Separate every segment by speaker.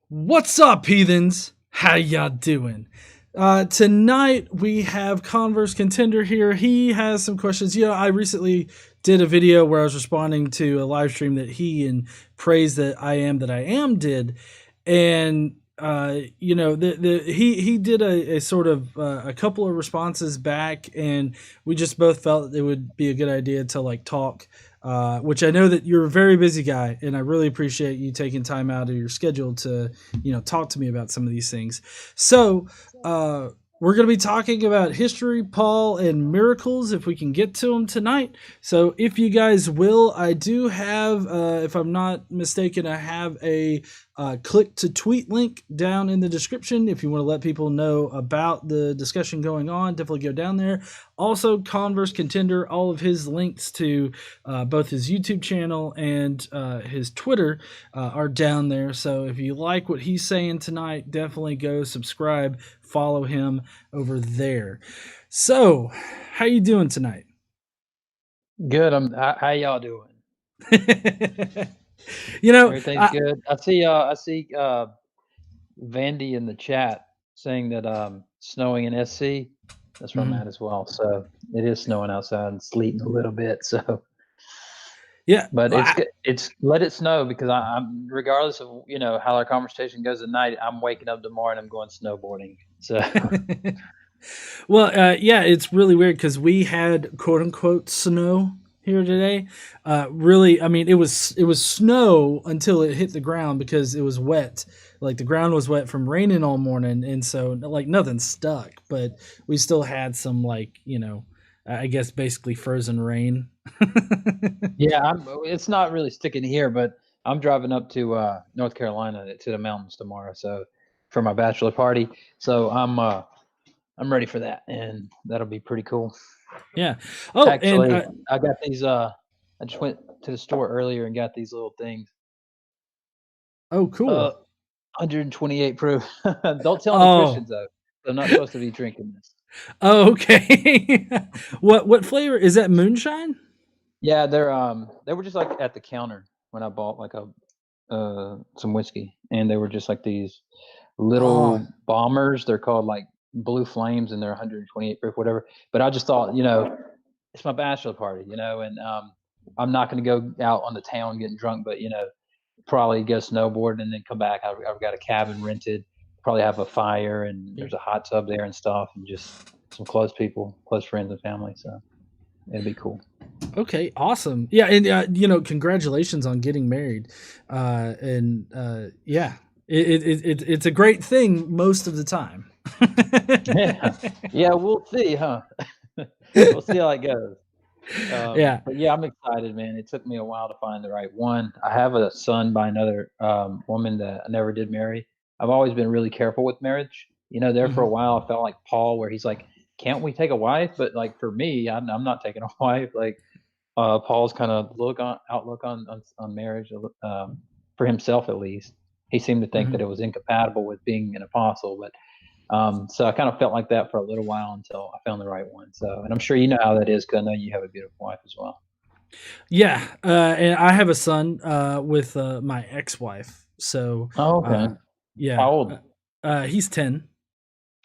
Speaker 1: What's up, heathens? How y'all doing? Tonight we have Converse Contender here. He has some questions. I recently did a video where I was responding to a live stream that he and Praise That I Am did, and he did a sort of a couple of responses back, and we just both felt it would be a good idea to like talk. Which I know that you're a very busy guy, and I really appreciate you taking time out of your schedule to talk to me about some of these things. So we're going to be talking about history, Paul, and miracles if we can get to them tonight. So if you guys will, I do have, if I'm not mistaken, I have a click to tweet link down in the description. If you want to let people know about the discussion going on, definitely go down there. Also, Converse Contender, all of his links to both his YouTube channel and his Twitter are down there. So if you like what he's saying tonight, definitely go subscribe, follow him over there. So, how you doing tonight?
Speaker 2: Good. How y'all doing? Everything's good. I see Vandy in the chat saying that snowing in SC. That's where I'm at as well. So it is snowing outside and sleeting a little bit. So
Speaker 1: yeah,
Speaker 2: but it's let it snow because I'm regardless of how our conversation goes at night. I'm waking up tomorrow and I'm going snowboarding. So
Speaker 1: well, yeah, it's really weird because we had quote unquote snow here today. Really, I mean, it was snow until it hit the ground because it was wet. Like the ground was wet from raining all morning, and so like nothing stuck. But we still had some I guess basically frozen rain.
Speaker 2: yeah, it's not really sticking here, but I'm driving up to North Carolina to the mountains tomorrow. So for my bachelor party. So I'm ready for that, and that'll be pretty cool.
Speaker 1: Yeah. Oh, and
Speaker 2: Actually, I got these. I just went to the store earlier and got these little things.
Speaker 1: oh, cool.
Speaker 2: 128 proof. Don't tell any
Speaker 1: Oh,
Speaker 2: Christians though. I'm not supposed to be drinking this.
Speaker 1: oh, okay. What flavor is that? Moonshine?
Speaker 2: Yeah, they were just like at the counter when I bought like a some whiskey, and they were just like these
Speaker 1: Oh,
Speaker 2: little bombers. They're called like Blue Flames, and they're 128 proof, whatever. But I just thought, it's my bachelor party, and I'm not going to go out on the town getting drunk, but probably go snowboard and then come back. I've got a cabin rented, probably have a fire, and there's a hot tub there and stuff, and just some close people, close friends and family. So it'd be cool.
Speaker 1: okay, awesome. Yeah, and congratulations on getting married. And yeah, it's a great thing most of the time.
Speaker 2: Yeah, yeah, we'll see, huh? We'll see how it goes.
Speaker 1: Yeah.
Speaker 2: But yeah, I'm excited, man. It took me a while to find the right one. I have a son by another woman that I never did marry. I've always been really careful with marriage. There for a
Speaker 1: Mhm.
Speaker 2: while, I felt like Paul, where he's like, "Can't we take a wife?" But like for me, I'm not taking a wife. Like Paul's kind of outlook on marriage, for himself at least. He seemed to think that
Speaker 1: Mhm.
Speaker 2: it was incompatible with being an apostle, but so I kind of felt like that for a little while until I found the right one. So, and I'm sure you know how that is because I know you have a beautiful wife as well.
Speaker 1: Yeah, and I have a son with my ex-wife. So,
Speaker 2: Oh, okay.
Speaker 1: uh, yeah,
Speaker 2: How old?
Speaker 1: he's 10.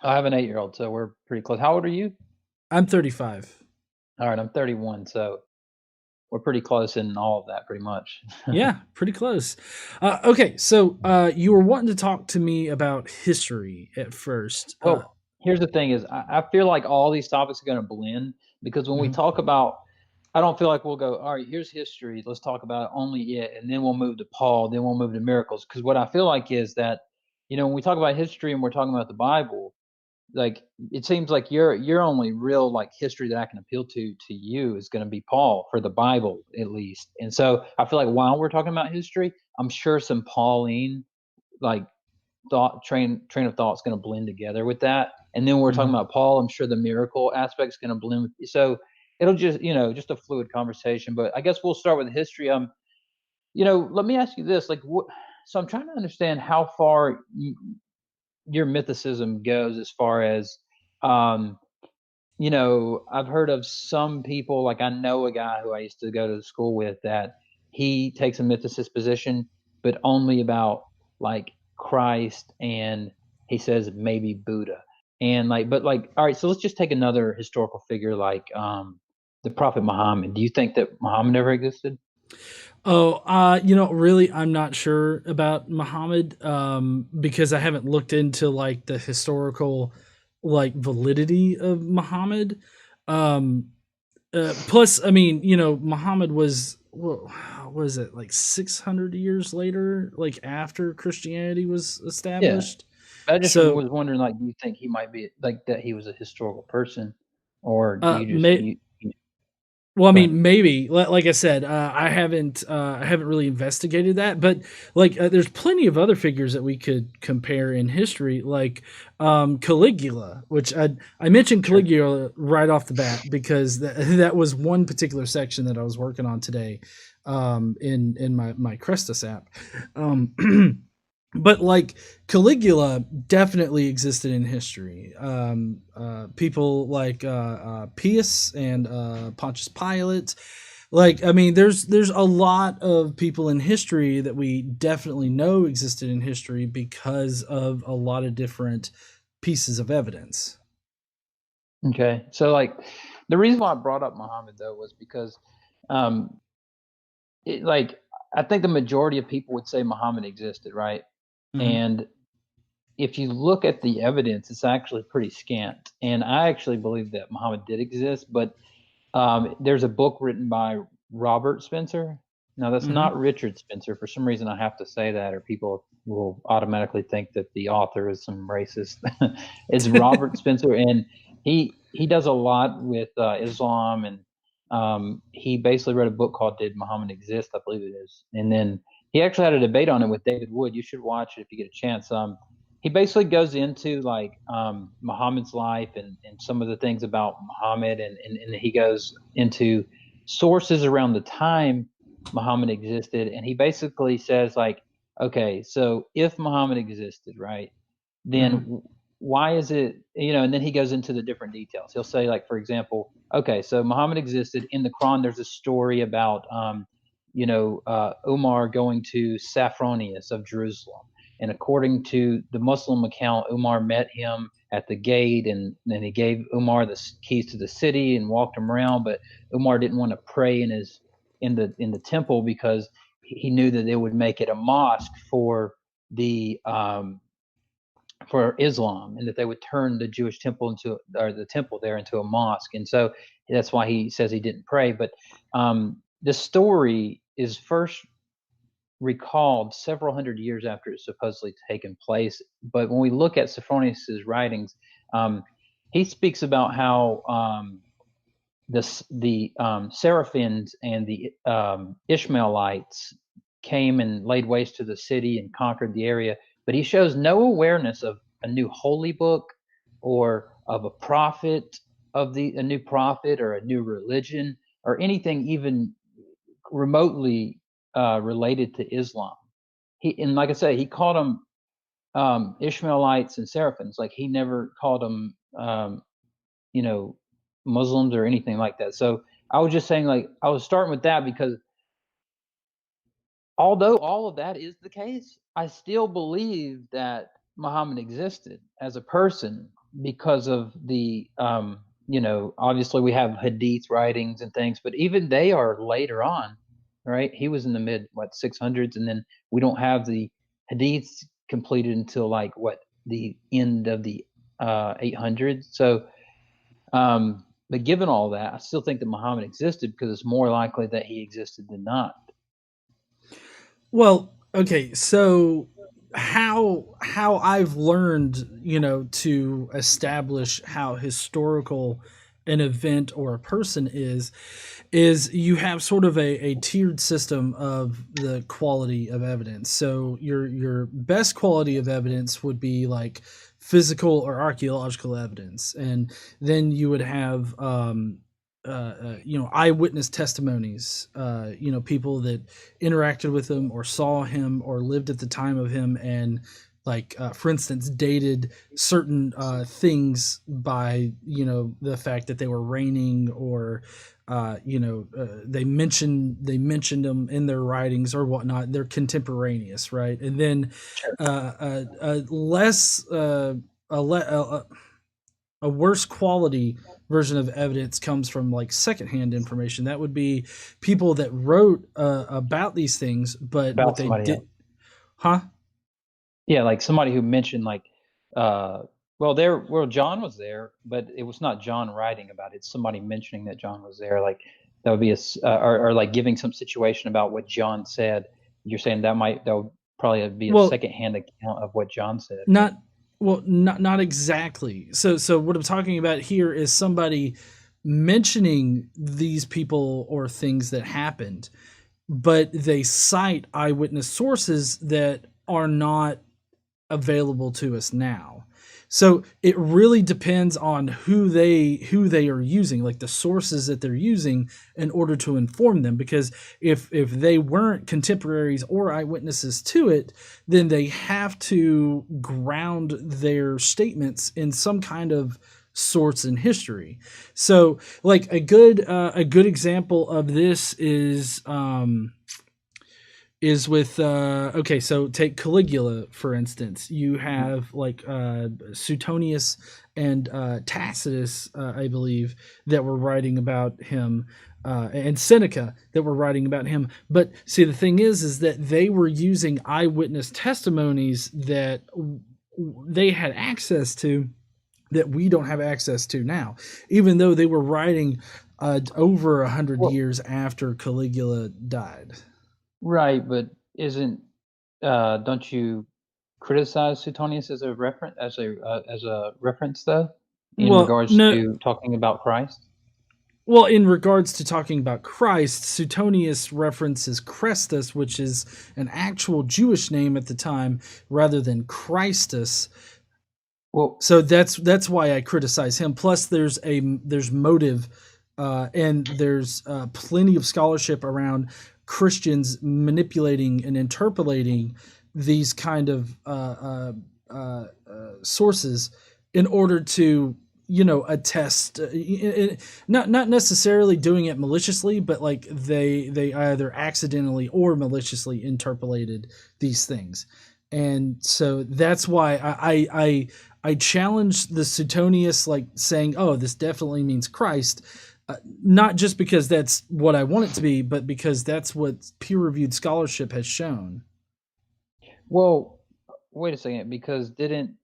Speaker 2: I have an 8-year-old, so we're pretty close. How old are you?
Speaker 1: I'm 35.
Speaker 2: All right, I'm 31, so we're pretty close in all of that, pretty much.
Speaker 1: Yeah, pretty close. Okay, so you were wanting to talk to me about history at first.
Speaker 2: Well, here's the thing: is I feel like all these topics are going to blend because when we
Speaker 1: Mhm,
Speaker 2: talk about, I don't feel like we'll go, all right, here's history, let's talk about only it, and then we'll move to Paul, then we'll move to miracles. Because what I feel like is that, when we talk about history and we're talking about the Bible, like it seems like your only real like history that I can appeal to you is going to be Paul for the Bible at least. And so I feel like while we're talking about history, I'm sure some Pauline like train of thought is going to blend together with that. And then we're talking
Speaker 1: mhm.
Speaker 2: about Paul. I'm sure the miracle aspect is going to blend with. So it'll just just a fluid conversation. But I guess we'll start with history. Let me ask you this: like, what? So I'm trying to understand how far your mythicism goes as far as um I've heard of some people, like I know a guy who I used to go to school with that he takes a mythicist position, but only about like Christ, and he says maybe Buddha. And like, but like, all right, so let's just take another historical figure like the Prophet Muhammad. Do you think that Muhammad ever existed?
Speaker 1: Oh, really, I'm not sure about Muhammad because I haven't looked into like the historical like validity of Muhammad. Um, Plus, I mean, Muhammad what was it like 600 years later, like after Christianity was
Speaker 2: Yeah.
Speaker 1: established.
Speaker 2: I just
Speaker 1: So,
Speaker 2: was wondering, like, do you think he might be like that he was a historical person, or do
Speaker 1: uh,
Speaker 2: you just
Speaker 1: may,
Speaker 2: you
Speaker 1: Well, I
Speaker 2: go ahead.
Speaker 1: mean, maybe. Like I said, I haven't really investigated that, but like, there's plenty of other figures that we could compare in history, like Caligula, which I mentioned
Speaker 2: Sure.
Speaker 1: Caligula right off the bat because that was one particular section that I was working on today, in my Crestus app. Um, but like Caligula definitely existed in history. People like Pius and Pontius Pilate. Like, I mean, there's a lot of people in history that we definitely know existed in history because of a lot of different pieces of evidence.
Speaker 2: Okay. So, like, the reason why I brought up Muhammad though was because, um, like, I think the majority of people would say Muhammad existed, right?
Speaker 1: Hmm.
Speaker 2: And if you look at the evidence, it's actually pretty scant. And I actually believe that Muhammad did exist, but there's a book written by Robert Spencer. Now, that's
Speaker 1: Hmm.
Speaker 2: not Richard Spencer. For some reason, I have to say that, or people will automatically think that the author is some racist. It's Robert Spencer, and he does a lot with Islam, and he basically wrote a book called "Did Muhammad Exist?" I believe it is, and then he actually had a debate on it with David Wood. You should watch it if you get a chance. He basically goes into like Muhammad's life and some of the things about Muhammad, and he goes into sources around the time Muhammad existed, and he basically says like, okay, so if Muhammad existed, right, then
Speaker 1: Hmm.
Speaker 2: why is it, and then he goes into the different details. He'll say like, for example, okay, so Muhammad existed. In the Quran, there's a story about Umar going to Sophronius of Jerusalem, and according to the Muslim account, Umar met him at the gate, and then he gave Umar the keys to the city and walked him around. But Umar didn't want to pray in the temple because he knew that they would make it a mosque the for Islam, and that they would turn the Jewish temple into, or the temple there, into a mosque. And so that's why he says he didn't pray. But the story is first recalled several hundred years after it's supposedly taken place. But when we look at Sophronius's writings, um, he speaks about how the Seraphins and the Ishmaelites came and laid waste to the city and conquered the area. But he shows no awareness of a new holy book, or of a new prophet, or a new religion, or anything even remotely related to Islam. And like I say, he called them Ishmaelites and Seraphins. Like, he never called them, you know, Muslims or anything like that. So I was just saying, like, I was starting with that because although all of that is the case, I still believe that Muhammad existed as a person because of obviously we have hadith writings and things, but even they are later on, right? He was in the mid, what, 600s, and then we don't have the hadiths completed until like what, the end of the 800s. So, but given all that, I still think that Muhammad existed because it's more likely that he existed than not.
Speaker 1: Well, okay, so how I've learned, to establish how historical an event or a person is you have sort of a tiered system of the quality of evidence. So your best quality of evidence would be like physical or archaeological evidence, and then you would have eyewitness testimonies. People that interacted with him or saw him or lived at the time of him and like for instance, dated certain things by the fact that they were reigning, or they mentioned them in their writings or whatnot. They're contemporaneous, right? And then
Speaker 2: Sure.
Speaker 1: a less a worse quality version of evidence comes from like secondhand information. That would be people that wrote about these things, but what
Speaker 2: About
Speaker 1: they
Speaker 2: somebody
Speaker 1: did,
Speaker 2: else.
Speaker 1: huh?
Speaker 2: Yeah, like somebody who mentioned like, uh, well, John was there, but it was not John writing about it. It's somebody mentioning that John was there. Like that would be or like giving some situation about what John said. You're saying that would probably be a
Speaker 1: Well,
Speaker 2: secondhand account of what John said, right?
Speaker 1: not not exactly. So what I'm talking about here is somebody mentioning these people or things that happened, but they cite eyewitness sources that are not available to us now. So it really depends on who they are using, like the sources that they're using in order to inform them. Because if they weren't contemporaries or eyewitnesses to it, then they have to ground their statements in some kind of source in history. So like a good example of this is with okay, so take Caligula for instance. You
Speaker 2: Mhm.
Speaker 1: have like Suetonius and Tacitus, I believe, that were writing about him, and Seneca that were writing about him. But see, the thing is that they were using eyewitness testimonies that they had access to that we don't have access to now, even though they were writing over 100 years after Caligula died.
Speaker 2: Right, but isn't don't you criticize Suetonius as a reference as a reference though, in
Speaker 1: Well,
Speaker 2: regards
Speaker 1: no,
Speaker 2: to talking about Christ?
Speaker 1: well, in regards to talking about Christ, Suetonius references Chrestus, which is an actual Jewish name at the time, rather than Christus.
Speaker 2: Well,
Speaker 1: So that's why I criticize him. Plus, there's motive, and there's plenty of scholarship around Christians manipulating and interpolating these kind of sources in order to attest, not necessarily doing it maliciously, but like they either accidentally or maliciously interpolated these things. And so that's why I challenge the Suetonius, like saying, "Oh, this definitely means Christ," not just because that's what I want it to be, but because that's what peer-reviewed scholarship has shown.
Speaker 2: well, wait a second, because didn't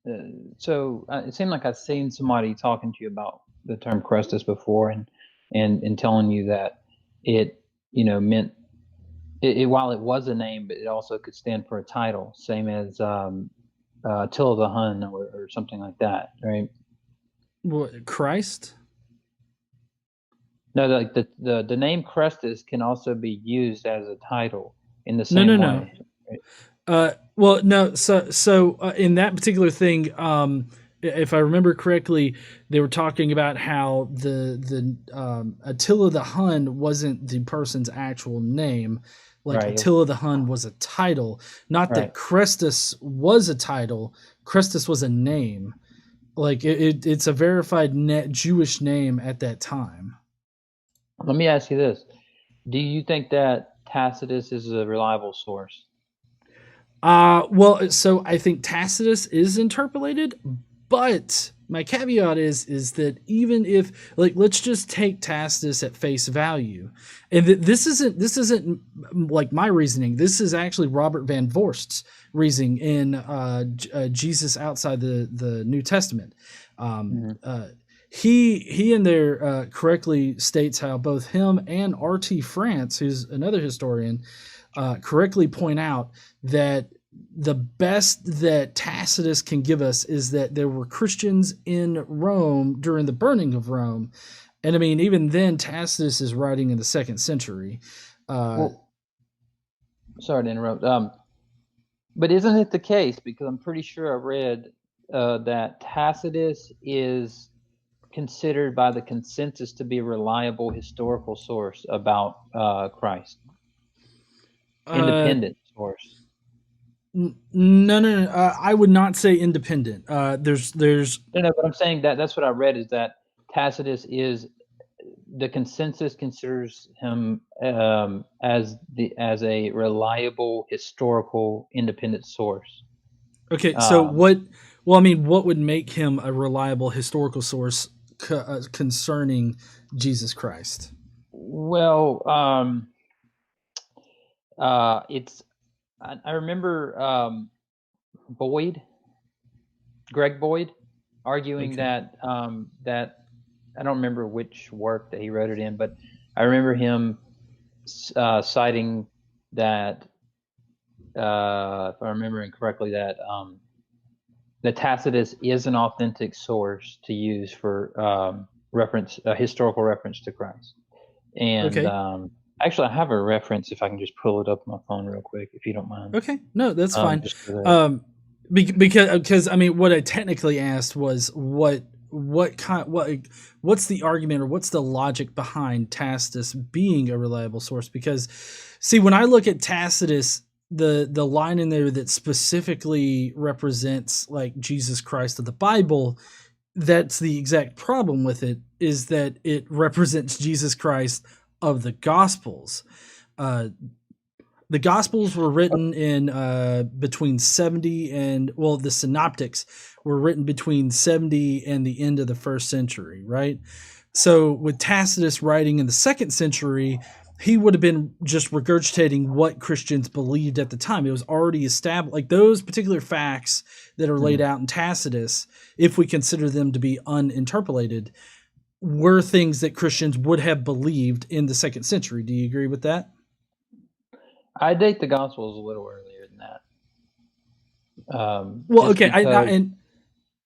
Speaker 2: it seemed like I've seen somebody talking to you about the term Christus before, and telling you that it meant while it was a name, but it also could stand for a title, same as Attila the Hun or something like that, right?
Speaker 1: What, Christ?
Speaker 2: No, like the name Crestus can also be used as a title in the
Speaker 1: No, no,
Speaker 2: same
Speaker 1: no.
Speaker 2: way. Right?
Speaker 1: Well, no. So in that particular thing, if I remember correctly, they were talking about how the Attila the Hun wasn't the person's actual name. Like
Speaker 2: Right.
Speaker 1: Attila the Hun was a title, not that
Speaker 2: Right.
Speaker 1: Chrestus was a title. Chrestus was a name. Like it's a verified net Jewish name at that time.
Speaker 2: Let me ask you this: do you think that Tacitus is a reliable source?
Speaker 1: Well, so I think Tacitus is interpolated, but my caveat is that even if, like, let's just take Tacitus at face value, and this isn't like my reasoning. This is actually Robert Van Voorst's reasoning in Jesus Outside the New Testament. Um,
Speaker 2: Mhm.
Speaker 1: uh, he in there correctly states how both him and R.T. France, who's another historian, correctly point out that the best that Tacitus can give us is that there were Christians in Rome during the burning of Rome. And I mean, even then, Tacitus is writing in the second century. Uh,
Speaker 2: Well, sorry to interrupt. But isn't it the case? Because I'm pretty sure I read that Tacitus is considered by the consensus to be a reliable historical source about Christ,
Speaker 1: uh,
Speaker 2: independent source.
Speaker 1: No, no, no. I would not say independent. There's
Speaker 2: No, no, but I'm saying that that's what I read is that Tacitus is the consensus considers him as a reliable historical independent source.
Speaker 1: okay. So
Speaker 2: Um,
Speaker 1: what? Well, I mean, what would make him a reliable historical source concerning Jesus Christ?
Speaker 2: well, it's I remember Boyd, Greg Boyd, arguing
Speaker 1: Okay.
Speaker 2: that I don't remember which work that he wrote it in, but I remember him citing that if I'm remembering correctly, that Tacitus is an authentic source to use for reference, historical reference to Christ. And
Speaker 1: Okay.
Speaker 2: actually, I have a reference if I can just pull it up on my phone real quick, if you don't mind.
Speaker 1: Okay. No, that's fine.
Speaker 2: Just for that.
Speaker 1: Um, because I mean, what I technically asked was what kind what's the argument or what's the logic behind Tacitus being a reliable source? Because see, when I look at Tacitus, the line in there that specifically represents like Jesus Christ of the Bible, that's the exact problem with it, is that it represents Jesus Christ of the Gospels. Uh, the Gospels were written in between 70 and, well, the Synoptics were written between 70 and the end of the first century, right? So with Tacitus writing in the second century, he would have been just regurgitating what Christians believed at the time. It was already established, like those particular facts that are laid
Speaker 2: Mhm.
Speaker 1: out in Tacitus, if we consider them to be uninterpolated, were things that Christians would have believed in the second century. Do you agree with that?
Speaker 2: I date the Gospels a little earlier than that,
Speaker 1: Well,
Speaker 2: just
Speaker 1: okay,
Speaker 2: because.
Speaker 1: and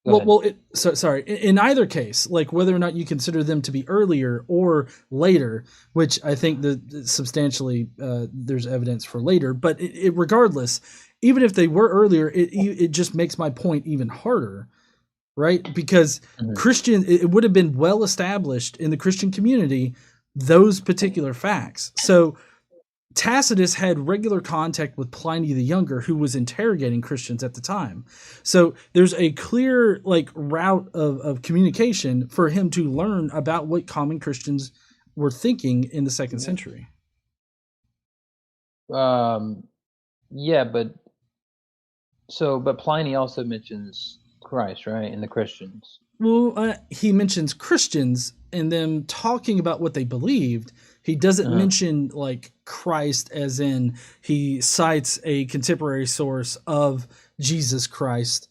Speaker 2: Go ahead.
Speaker 1: so sorry. In either case, like whether or not you consider them to be earlier or later, which I think that substantially there's evidence for later, but regardless, even if they were earlier, it just makes my point even harder, right? Because
Speaker 2: Mhm.
Speaker 1: it would have been well established in the Christian community those particular facts. So Tacitus had regular contact with Pliny the Younger, who was interrogating Christians at the time. So there's a clear like route of communication for him to learn about what common Christians were thinking in the second century.
Speaker 2: Um, yeah, but Pliny also mentions Christ, right, and the Christians.
Speaker 1: Well, he mentions Christians and them talking about what they believed. He doesn't
Speaker 2: Uh-huh.
Speaker 1: mention like Christ, as in he cites a contemporary source of Jesus Christ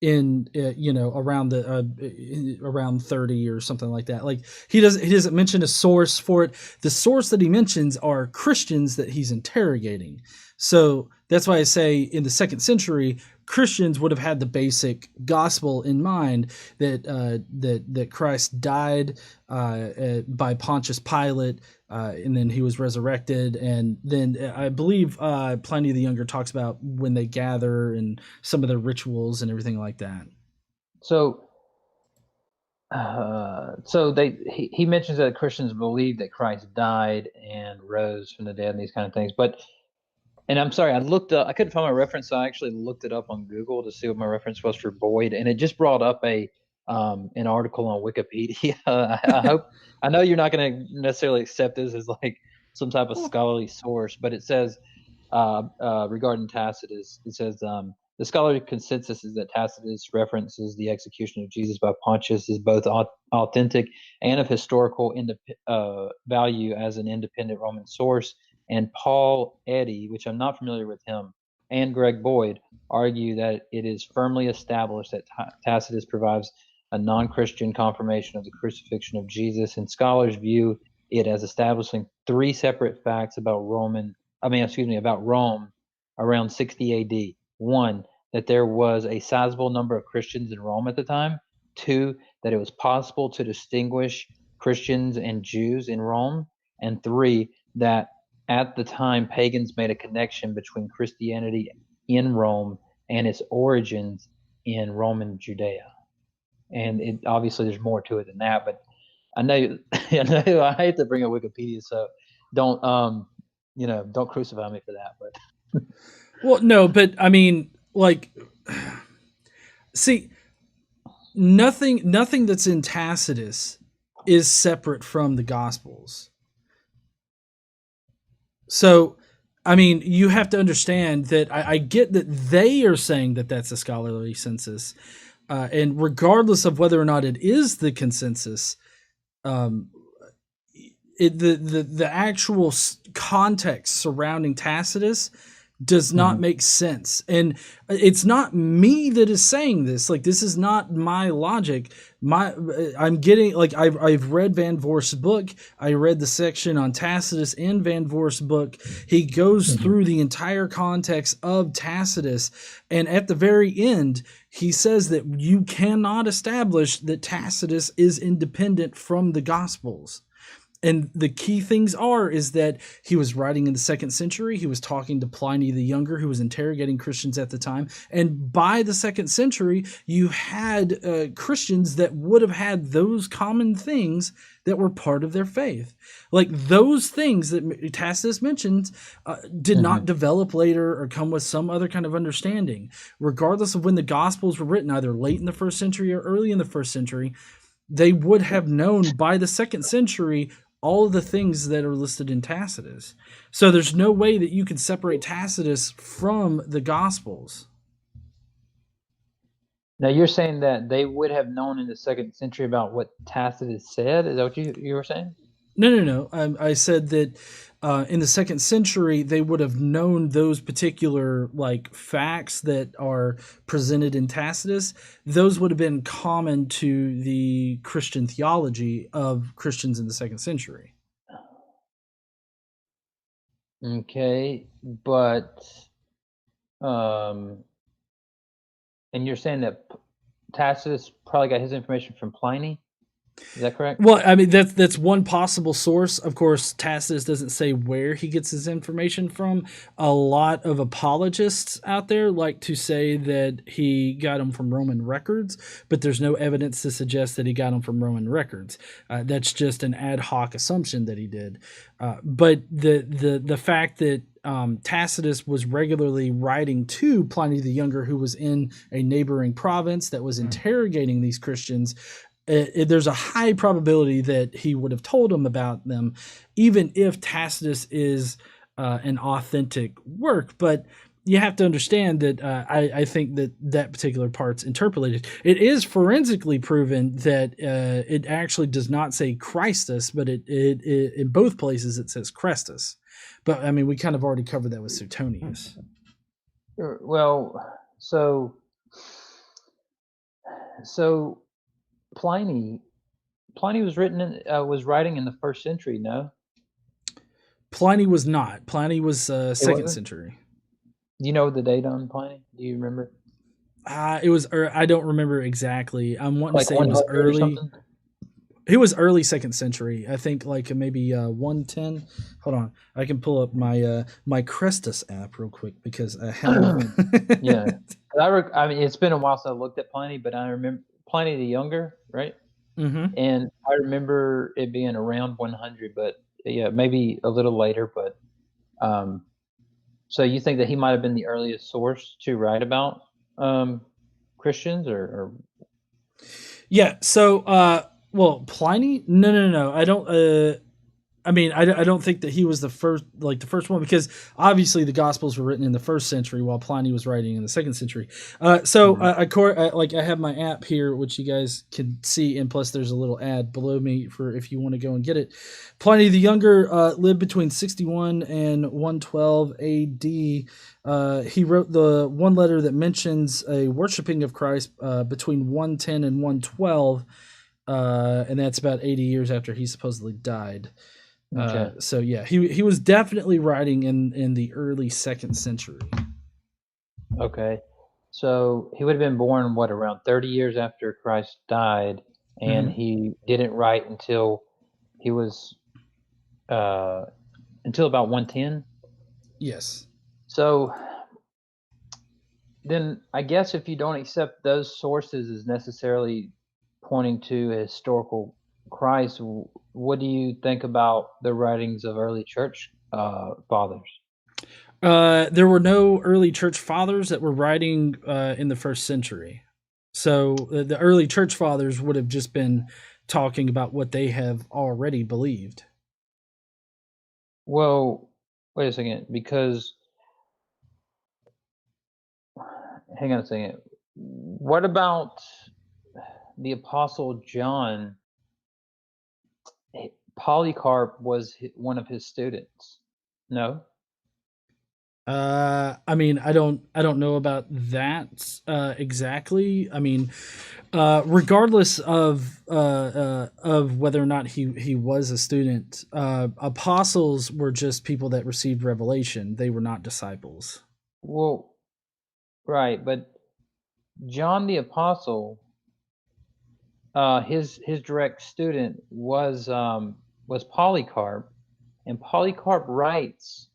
Speaker 1: in around the around 30 or something like that. Like he doesn't mention a source for it. The source that he mentions are Christians that he's interrogating. So that's why I say in the second century Christians would have had the basic gospel in mind that that Christ died by Pontius Pilate, and then he was resurrected, and then I believe Pliny the Younger talks about when they gather and some of their rituals and everything like that.
Speaker 2: So, he mentions that Christians believe that Christ died and rose from the dead and these kind of things. But and I'm sorry, I looked up. I couldn't find my reference, so I actually looked it up on Google to see what my reference was for Boyd, and it just brought up a an article on Wikipedia. I hope I know you're not going to necessarily accept this as like some type of scholarly source, but it says regarding Tacitus, it says the scholarly consensus is that Tacitus references the execution of Jesus by Pontius is both authentic and of historical value as an independent Roman source. And Paul Eddy, which I'm not familiar with him, and Greg Boyd argue that it is firmly established that Tacitus provides a non-Christian confirmation of the crucifixion of Jesus, and scholars view it as establishing three separate facts about about Rome around 60 AD. One, that there was a sizable number of Christians in Rome at the time. Two, that it was possible to distinguish Christians and Jews in Rome. And three, that at the time pagans made a connection between Christianity in Rome and its origins in Roman Judea. And it obviously there's more to it than that, but I know I know I hate to bring up Wikipedia, so don't don't crucify me for that. But
Speaker 1: Well, no, but I mean, like, see, nothing that's in Tacitus is separate from the Gospels. So, I mean, you have to understand that I get that they are saying that that's a scholarly census, and regardless of whether or not it is the consensus, um, the actual context surrounding Tacitus does not
Speaker 2: Mhm.
Speaker 1: make sense. And it's not me that is saying this. Like, this is not my logic. I'm getting, like, I've read Van Voorst's book. I read the section on Tacitus in Van Voorst's book. He goes
Speaker 2: Mhm.
Speaker 1: through the entire context of Tacitus, and at the very end, he says that you cannot establish that Tacitus is independent from the Gospels. And the key things is that he was writing in the 2nd century. He was talking to Pliny the Younger, who was interrogating Christians at the time. And by the 2nd century, you had Christians that would have had those common things that were part of their faith. Like those things that Tacitus mentions did not
Speaker 2: Mhm.
Speaker 1: develop later or come with some other kind of understanding. Regardless of when the Gospels were written, either late in the 1st century or early in the 1st century, they would have known by the 2nd century all of the things that are listed in Tacitus. So there's no way that you can separate Tacitus from the Gospels.
Speaker 2: Now you're saying that they would have known in the 2nd century about what Tacitus said. Is that what you were saying?
Speaker 1: No, no, no. I said that in the 2nd century they would have known those particular like facts that are presented in Tacitus. Those would have been common to the Christian theology of Christians in the 2nd century.
Speaker 2: Okay, but um, and you're saying that Tacitus probably got his information from Pliny. Is that correct?
Speaker 1: Well, I mean that's one possible source. Of course, Tacitus doesn't say where he gets his information from. A lot of apologists out there like to say that he got them from Roman records, but there's no evidence to suggest that he got them from Roman records. That's just an ad hoc assumption that he did. But the fact that Tacitus was regularly writing to Pliny the Younger, who was in a neighboring province that was interrogating these Christians, there's a high probability that he would have told him about them, even if Tacitus is an authentic work. But you have to understand that I think that that particular part's interpolated. It is forensically proven that it actually does not say Christus, but it in both places it says Crestus. But I mean, we kind of already covered that with Suetonius.
Speaker 2: Well, so Pliny Pliny was writing in the 1st century. No,
Speaker 1: Pliny was not. Pliny was
Speaker 2: it
Speaker 1: second
Speaker 2: wasn't.
Speaker 1: century.
Speaker 2: Do you know the date on Pliny? Do you remember?
Speaker 1: It was. I don't remember exactly. I'm wanting to
Speaker 2: Like
Speaker 1: say it was
Speaker 2: 100 or
Speaker 1: early.
Speaker 2: something?
Speaker 1: It was early 2nd century. I think like maybe 110. Hold on, I can pull up my Crestus app real quick because I have.
Speaker 2: Yeah. I mean, it's been a while since I looked at Pliny, but I remember Pliny the Younger, right?
Speaker 1: hmm
Speaker 2: And I remember it being around 100, but yeah, maybe a little later. But um, so you think that he might have been the earliest source to write about um, Christians, or
Speaker 1: Yeah. So, well, Pliny? No, no, no. I don't. I mean, I don't think that he was the first one, because obviously the Gospels were written in the 1st century while Pliny was writing in the 2nd century.
Speaker 2: Mhm.
Speaker 1: Like I have my app here, which you guys can see, and plus there's a little ad below me for if you want to go and get it. Pliny the Younger lived between 61 and 112 A.D. He wrote the one letter that mentions a worshiping of Christ between 110 and 112, and that's about 80 years after he supposedly died.
Speaker 2: Okay.
Speaker 1: So yeah, he was definitely writing in the early 2nd century.
Speaker 2: Okay. So he would have been born, what, around 30 years after Christ died, and
Speaker 1: hmm
Speaker 2: he didn't write until he was uh, until about 110.
Speaker 1: Yes.
Speaker 2: So then I guess if you don't accept those sources as necessarily pointing to a historical Christ, what do you think about the writings of early church fathers?
Speaker 1: There were no early church fathers that were writing in the first century. So the early church fathers would have just been talking about what they have already believed.
Speaker 2: Well, wait a second, because hang on a second. What about the Apostle John? Polycarp was one of his students. No?
Speaker 1: I mean, I don't know about that exactly. I mean, regardless of whether or not he was a student, apostles were just people that received revelation. They were not disciples.
Speaker 2: Well, right, but John the Apostle, his direct student was Polycarp, and Polycarp writes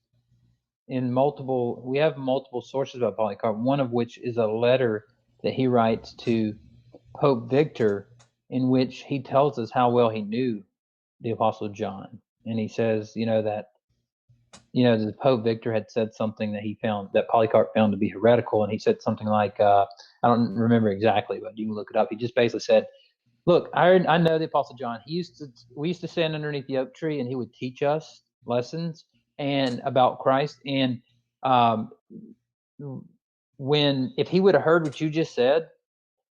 Speaker 2: in multiple. We have multiple sources about Polycarp. One of which is a letter that he writes to Pope Victor, in which he tells us how well he knew the Apostle John, and he says, that the Pope Victor had said something that he found that Polycarp found to be heretical, and he said something like, I don't remember exactly, but you can look it up. He just basically said, "Look, I know the Apostle John. We used to stand underneath the oak tree, and he would teach us lessons and about Christ. And um, when if he would have heard what you just said,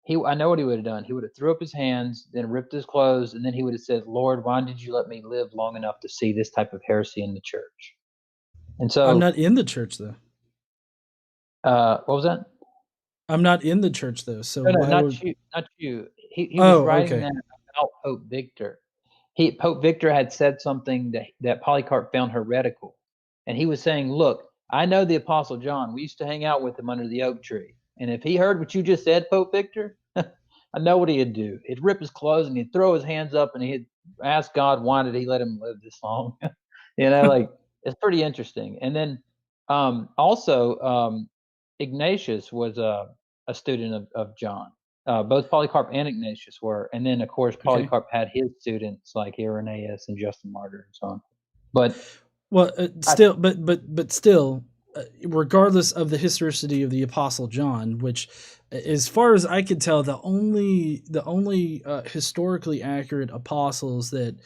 Speaker 2: I know what he would have done. He would have threw up his hands, then ripped his clothes, and then he would have said, 'Lord, why did you let me live long enough to see this type of heresy in the church?'" And
Speaker 1: I'm
Speaker 2: so,
Speaker 1: not in the church though.
Speaker 2: what was that?
Speaker 1: I'm not in the church though. So
Speaker 2: No, no,
Speaker 1: why
Speaker 2: not
Speaker 1: would?
Speaker 2: you, not you. He was
Speaker 1: Oh,
Speaker 2: writing
Speaker 1: okay.
Speaker 2: that about Pope Victor. Pope Victor had said something that Polycarp found heretical, and he was saying, "Look, I know the Apostle John. We used to hang out with him under the oak tree, and if he heard what you just said, Pope Victor, I know what he'd do. He'd rip his clothes and he'd throw his hands up and he'd ask God why did he let him live this long." Like it's pretty interesting. And then also Ignatius was a student of John. Both Polycarp and Ignatius were, and then of course
Speaker 1: Okay.
Speaker 2: Polycarp had his students like Irenaeus and Justin Martyr and so on. But
Speaker 1: Well,
Speaker 2: I,
Speaker 1: still, but still, regardless of the historicity of the Apostle John, which, as far as I could tell, the only historically accurate apostles that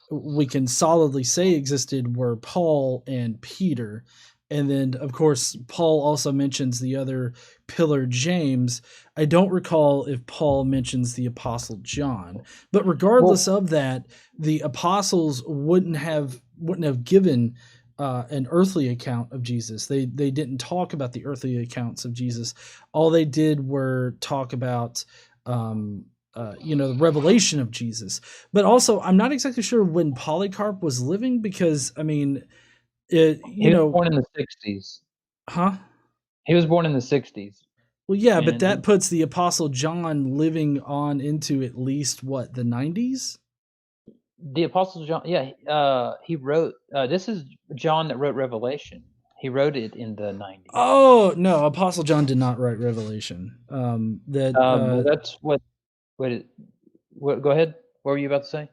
Speaker 1: we can solidly say existed were Paul and Peter. And then, of course, Paul also mentions the other pillar, James. I don't recall if Paul mentions the Apostle John, but regardless
Speaker 2: well,
Speaker 1: of that, the apostles wouldn't have given an earthly account of Jesus. They didn't talk about the earthly accounts of Jesus. All they did were talk about the revelation of Jesus. But also, I'm not exactly sure when Polycarp was living because I mean, it,
Speaker 2: he was born in the '60s.
Speaker 1: huh?
Speaker 2: He was born in the '60s,
Speaker 1: Well, yeah, but
Speaker 2: and
Speaker 1: that puts the Apostle John living on into at least what, the 90s.
Speaker 2: the Apostle John, yeah, he wrote. This is John that wrote Revelation. He wrote it in the '90s.
Speaker 1: Oh no, Apostle John did not write Revelation. That
Speaker 2: Well, that's what. Wait, what? Go ahead. What were you about to say?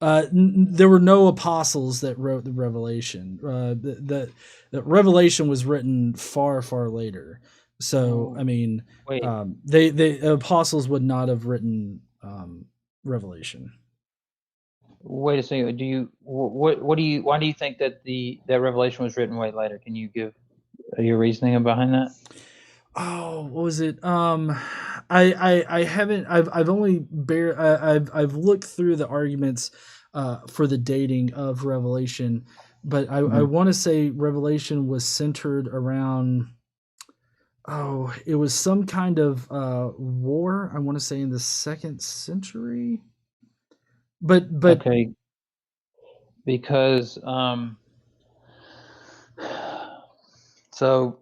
Speaker 1: there were no apostles that wrote the Revelation. The Revelation was written far, far later. So I
Speaker 2: Oh,
Speaker 1: mean,
Speaker 2: wait.
Speaker 1: the apostles would not have written Revelation.
Speaker 2: Wait a second. What do you? Why do you think that Revelation was written way later? Can you give your reasoning behind that?
Speaker 1: Oh, what was it? I haven't. I've only I've looked through the arguments for the dating of Revelation, but I
Speaker 2: Mhm.
Speaker 1: want to say Revelation was centered around. Oh, it was some kind of war. I want to say in the second century. But
Speaker 2: Okay, because so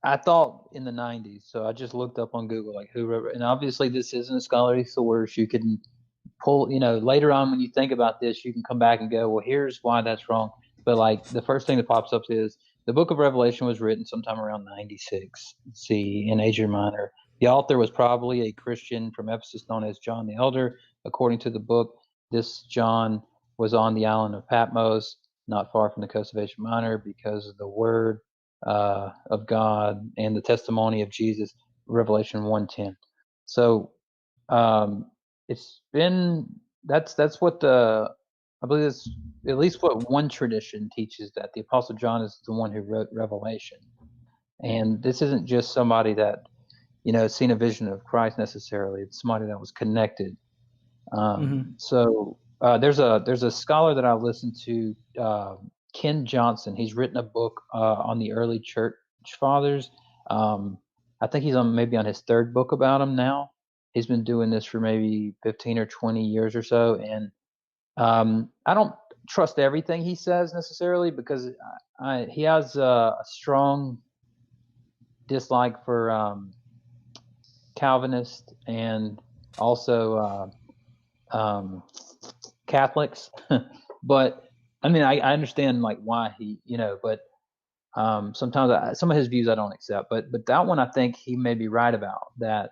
Speaker 2: I thought in the '90s. So I just looked up on Google like who wrote, and obviously this isn't a scholarly source. You can pull, later on when you think about this, you can come back and go, well, here's why that's wrong. But like the first thing that pops up is the book of Revelation was written sometime around 96 CE in Asia Minor. The author was probably a Christian from Ephesus known as John the Elder. According to the book, this John was on the island of Patmos, not far from the coast of Asia Minor, because of the word. of God and the testimony of Jesus, Revelation 1:10. So it's been that's what the I believe it's at least what one tradition teaches, that the Apostle John is the one who wrote Revelation, and this isn't just somebody that seen a vision of Christ necessarily. It's somebody that was connected.
Speaker 1: Hmm.
Speaker 2: There's a scholar that I listened to, Ken Johnson. He's written a book on the early church fathers. Um, I think he's on maybe on his third book about them now. He's been doing this for maybe 15 or 20 years or so, and I don't trust everything he says necessarily, because he has a strong dislike for Calvinist and also um, Catholics. But I mean, I understand like why but sometimes some of his views I don't accept. But that one I think he may be right about that,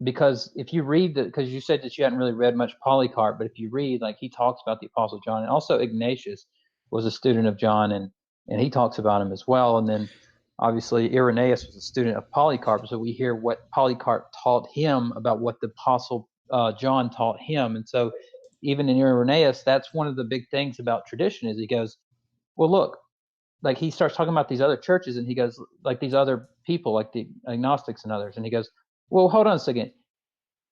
Speaker 2: because if you read because you said that you hadn't really read much Polycarp, but if you read, like, he talks about the Apostle John, and also Ignatius was a student of John, and he talks about him as well. And then obviously Irenaeus was a student of Polycarp, so we hear what Polycarp taught him about what the Apostle John taught him. And so even in Irenaeus, that's one of the big things about tradition, is he goes, well, look, like, he starts talking about these other churches, and he goes, like, these other people, like the agnostics and others, and he goes, well, hold on a second.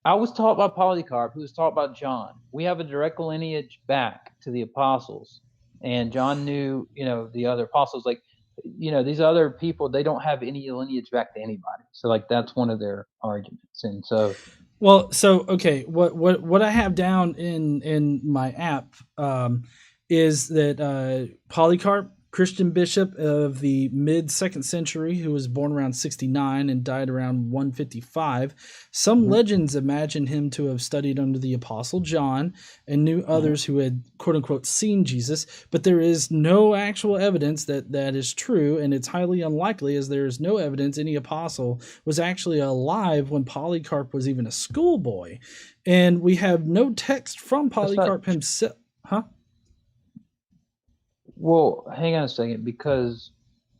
Speaker 2: I was taught by Polycarp, who was taught by John. We have a direct lineage back to the apostles, and John knew, the other apostles. Like, these other people, they don't have any lineage back to anybody. So, like, that's one of their arguments. And so,
Speaker 1: Well, so okay, what I have down in my app is that Polycarp, Christian bishop of the mid second century, who was born around 69 and died around 155. Some
Speaker 2: mhm,
Speaker 1: legends imagine him to have studied under the Apostle John and knew
Speaker 2: mhm.
Speaker 1: others who had quote unquote seen Jesus, but there is no actual evidence that that is true, and it's highly unlikely, as there is no evidence any apostle was actually alive when Polycarp was even a schoolboy. And we have no text from
Speaker 2: That's not.
Speaker 1: Polycarp himself. Huh?
Speaker 2: Well, hang on a second, because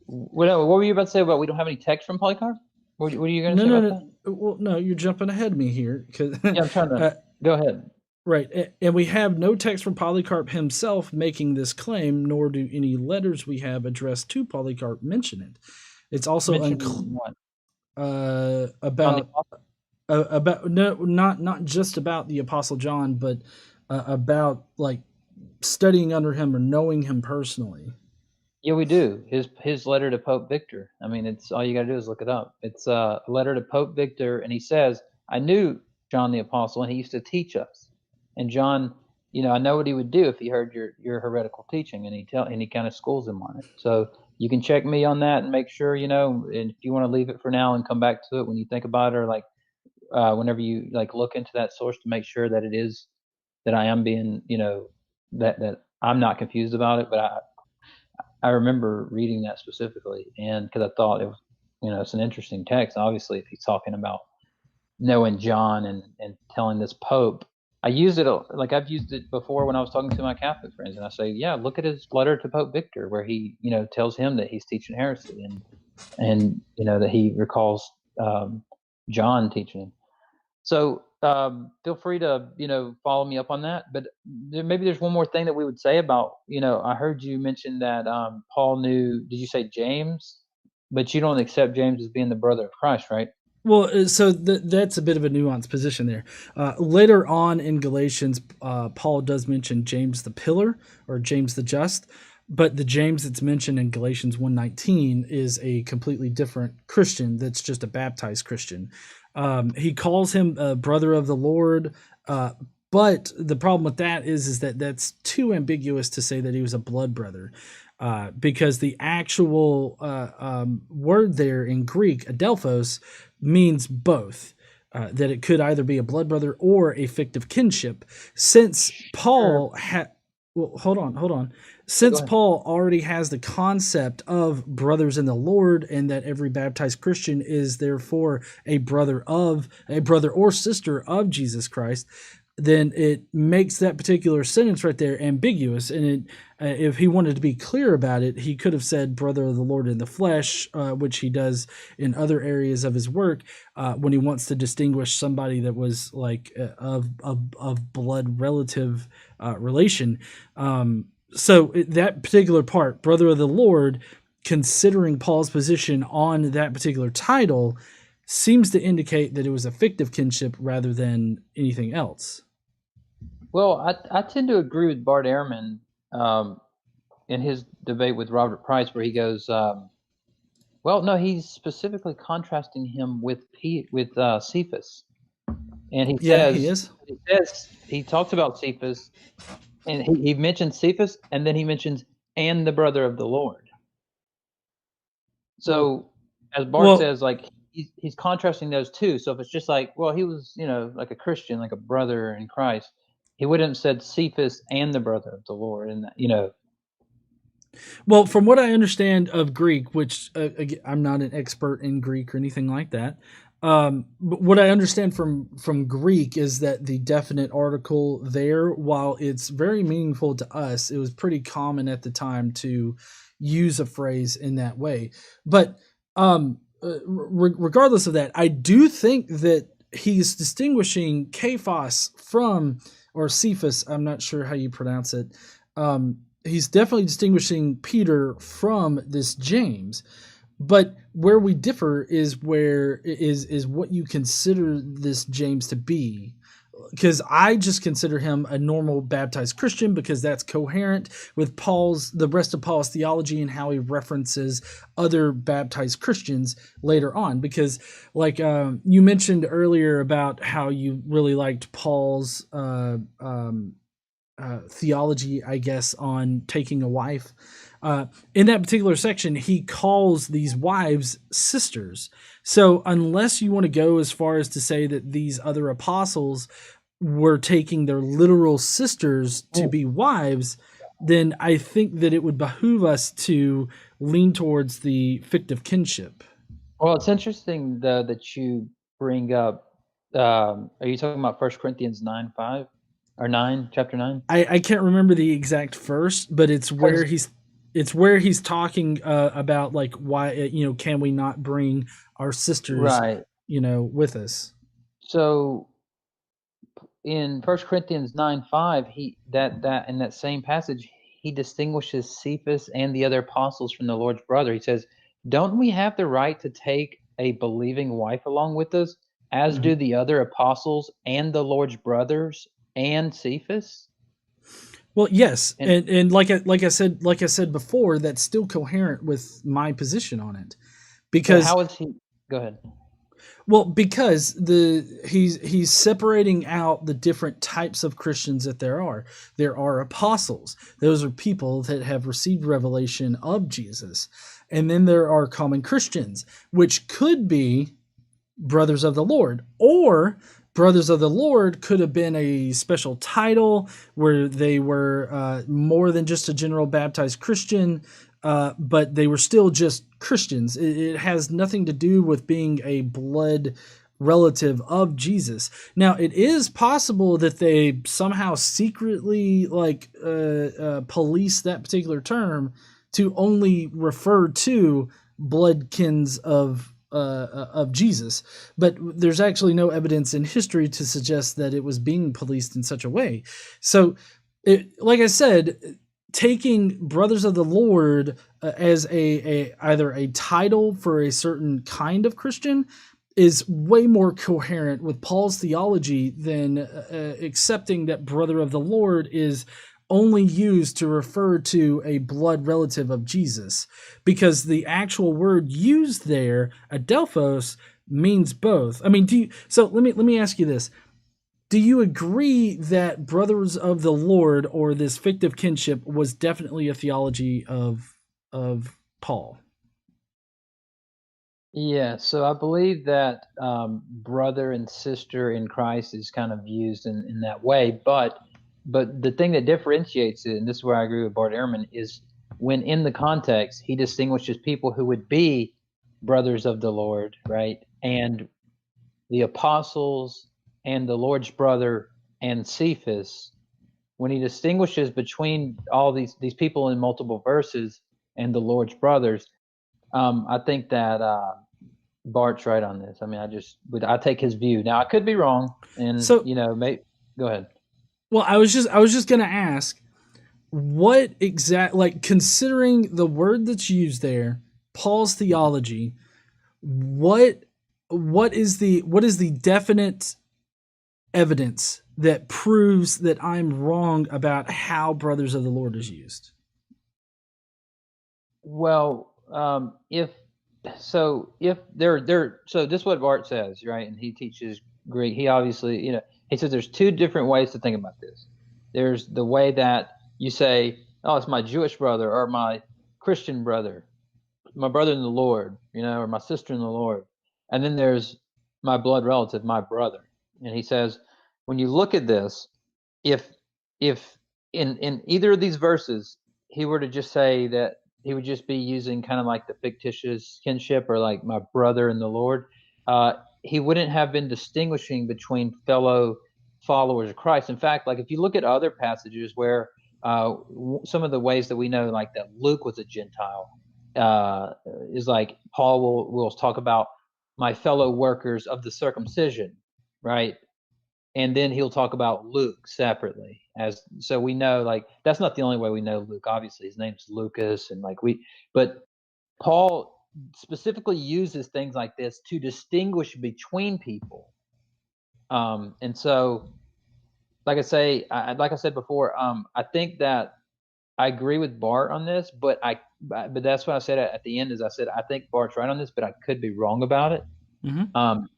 Speaker 2: what were you about to say about we don't have any text from Polycarp? What are you going to
Speaker 1: No,
Speaker 2: say
Speaker 1: no,
Speaker 2: about
Speaker 1: no.
Speaker 2: that?
Speaker 1: Well, no, you're jumping ahead of me here because
Speaker 2: Yeah, I'm trying to go ahead.
Speaker 1: right, and we have no text from Polycarp himself making this claim, nor do any letters we have addressed to Polycarp mention it. It's also
Speaker 2: Mention
Speaker 1: unclear
Speaker 2: what? John the
Speaker 1: about
Speaker 2: Apostle?
Speaker 1: no, not just about the Apostle John, but about like studying under him or knowing him personally.
Speaker 2: Yeah, we do. His letter to Pope Victor. I mean, it's all you got to do is look it up. It's a letter to Pope Victor, and he says, "I knew John the Apostle, and he used to teach us. And John, I know what he would do if he heard your heretical teaching, and he kind of schools him on it. So you can check me on that and make sure, and if you want to leave it for now and come back to it when you think about it, or like whenever you like look into that source to make sure that it is that I am being, that I'm not confused about it. But I remember reading that specifically, and because I thought it was, it's an interesting text. Obviously, if he's talking about knowing John and telling this Pope, I used it like I've used it before when I was talking to my Catholic friends, and I say, yeah, look at his letter to Pope Victor, where he, tells him that he's teaching heresy, and that he recalls John teaching him. So feel free to follow me up on that. But maybe there's one more thing that we would say about I heard you mention that Paul knew. Did you say James? But you don't accept James as being the brother of Christ, right?
Speaker 1: Well, so that's a bit of a nuanced position there. Later on in Galatians, Paul does mention James the Pillar or James the Just, but the James that's mentioned in Galatians 1:19 is a completely different Christian that's just a baptized Christian. He calls him a brother of the Lord, uh, but the problem with that is that that's too ambiguous to say that he was a blood brother. Because the actual word there in Greek, adelphos, means both. That it could either be a blood brother or a fictive kinship. Since
Speaker 2: Sure.
Speaker 1: Paul had, well, hold on.
Speaker 2: Yeah, go
Speaker 1: Since
Speaker 2: ahead.
Speaker 1: Paul already has the concept of brothers in the Lord, and that every baptized Christian is therefore a brother or sister of Jesus Christ, then it makes that particular sentence right there ambiguous. And if he wanted to be clear about it, he could have said "brother of the Lord in the flesh," which he does in other areas of his work when he wants to distinguish somebody that was like of blood relative relation. So that particular part, "brother of the Lord," considering Paul's position on that particular title, seems to indicate that it was a fictive kinship rather than anything else.
Speaker 2: Well, I tend to agree with Bart Ehrman in his debate with Robert Price, where he goes, well, no, he's specifically contrasting him with Cephas, and
Speaker 1: Yeah, he is.
Speaker 2: he talks about Cephas, and he mentions Cephas, and then he mentions and the brother of the Lord. So, as Bart
Speaker 1: Well,
Speaker 2: says, like he's contrasting those two. So if it's just like, well, he was, like a Christian, like a brother in Christ, he wouldn't have said Cephas and the brother of the Lord, and.
Speaker 1: well, from what I understand of Greek, which I'm not an expert in Greek or anything like that, but what I understand from Greek is that the definite article there, while it's very meaningful to us, it was pretty common at the time to use a phrase in that way. But regardless of that, I do think that he's distinguishing Kephas from, or Cephas. I'm not sure how you pronounce it. He's definitely distinguishing Peter from this James. But where we differ is what you consider this James to be. Because I just consider him a normal baptized Christian because that's coherent with the rest of Paul's theology and how he references other baptized Christians later on. Because, like you mentioned earlier about how you really liked Paul's theology, I guess, on taking a wife. In that particular section, he calls these wives sisters. So, unless you want to go as far as to say that these other apostles were taking their literal sisters to be wives, then I think that it would behoove us to lean towards the fictive kinship.
Speaker 2: Well, it's interesting though that you bring up. Are you talking about 1 Corinthians 9:5 or 9, chapter 9?
Speaker 1: I can't remember the exact verse, but
Speaker 2: Because
Speaker 1: it's where he's talking about like why can we not bring our sisters
Speaker 2: right.
Speaker 1: with us.
Speaker 2: So in 1 Corinthians 9:5, he that in that same passage he distinguishes Cephas and the other apostles from the Lord's brother. He says, "Don't we have the right to take a believing wife along with us, as
Speaker 1: Mhm.
Speaker 2: do the other apostles and the Lord's brothers and Cephas?"
Speaker 1: Well, yes,
Speaker 2: And
Speaker 1: and like I said before, that's still coherent with my position on it,
Speaker 2: but
Speaker 1: because
Speaker 2: how is he? Go ahead.
Speaker 1: because he's separating out the different types of Christians that there are. There are apostles; those are people that have received revelation of Jesus, and then there are common Christians, which could be brothers of the Lord, or brothers of the Lord could have been a special title where they were more than just a general baptized Christian, but they were still just Christians. It has nothing to do with being a blood relative of Jesus. Now, it is possible that they somehow secretly police that particular term to only refer to bloodkins of Jesus, but there's actually no evidence in history to suggest that it was being policed in such a way. So, like I said, taking Brothers of the Lord as either a title for a certain kind of Christian is way more coherent with Paul's theology than accepting that Brother of the Lord is only used to refer to a blood relative of Jesus, because the actual word used there, adelphos, means both. I mean, so let me ask you this. Do you agree that brothers of the Lord, or this fictive kinship, was definitely a theology of Paul?
Speaker 2: Yeah, so I believe that brother and sister in Christ is kind of used in that way, but the thing that differentiates it, and this is where I agree with Bart Ehrman, is when in the context he distinguishes people who would be brothers of the Lord, right, and the apostles and the Lord's brother. and Cephas, when he distinguishes between all these people in multiple verses and the Lord's brothers, I think that Bart's right on this. I mean, I take his view. Now I could be wrong, and
Speaker 1: So,
Speaker 2: go ahead.
Speaker 1: well, I was just gonna ask, what exact, like, considering the word that's used there, Paul's theology, what what is the definite evidence that proves that I'm wrong about how brothers of the Lord is used?
Speaker 2: Well, if they're so this is what Bart says, right? And he teaches Greek. He obviously, he says there's two different ways to think about this. There's the way that you say, "Oh, it's my Jewish brother or my Christian brother, my brother in the Lord," or my sister in the Lord. And then there's my blood relative, my brother. And he says, when you look at this, if if in either of these verses he were to just say that he would just be using kind of like the fictitious kinship or like my brother in the Lord, he wouldn't have been distinguishing between fellow followers of Christ. In fact, like if you look at other passages where some of the ways that we know, like that Luke was a Gentile, uh, is like Paul will talk about my fellow workers of the circumcision, right? And then he'll talk about Luke separately. As so we know, like that's not the only way we know Luke. Obviously, his name's Lucas, and but Paul specifically uses things like this to distinguish between people. And so, like I said before, I think that I agree with Bart on this, but that's what I said at the end. Is I said I think Bart's right on this, but I could be wrong about it.
Speaker 1: Mm-hmm.
Speaker 2: Um,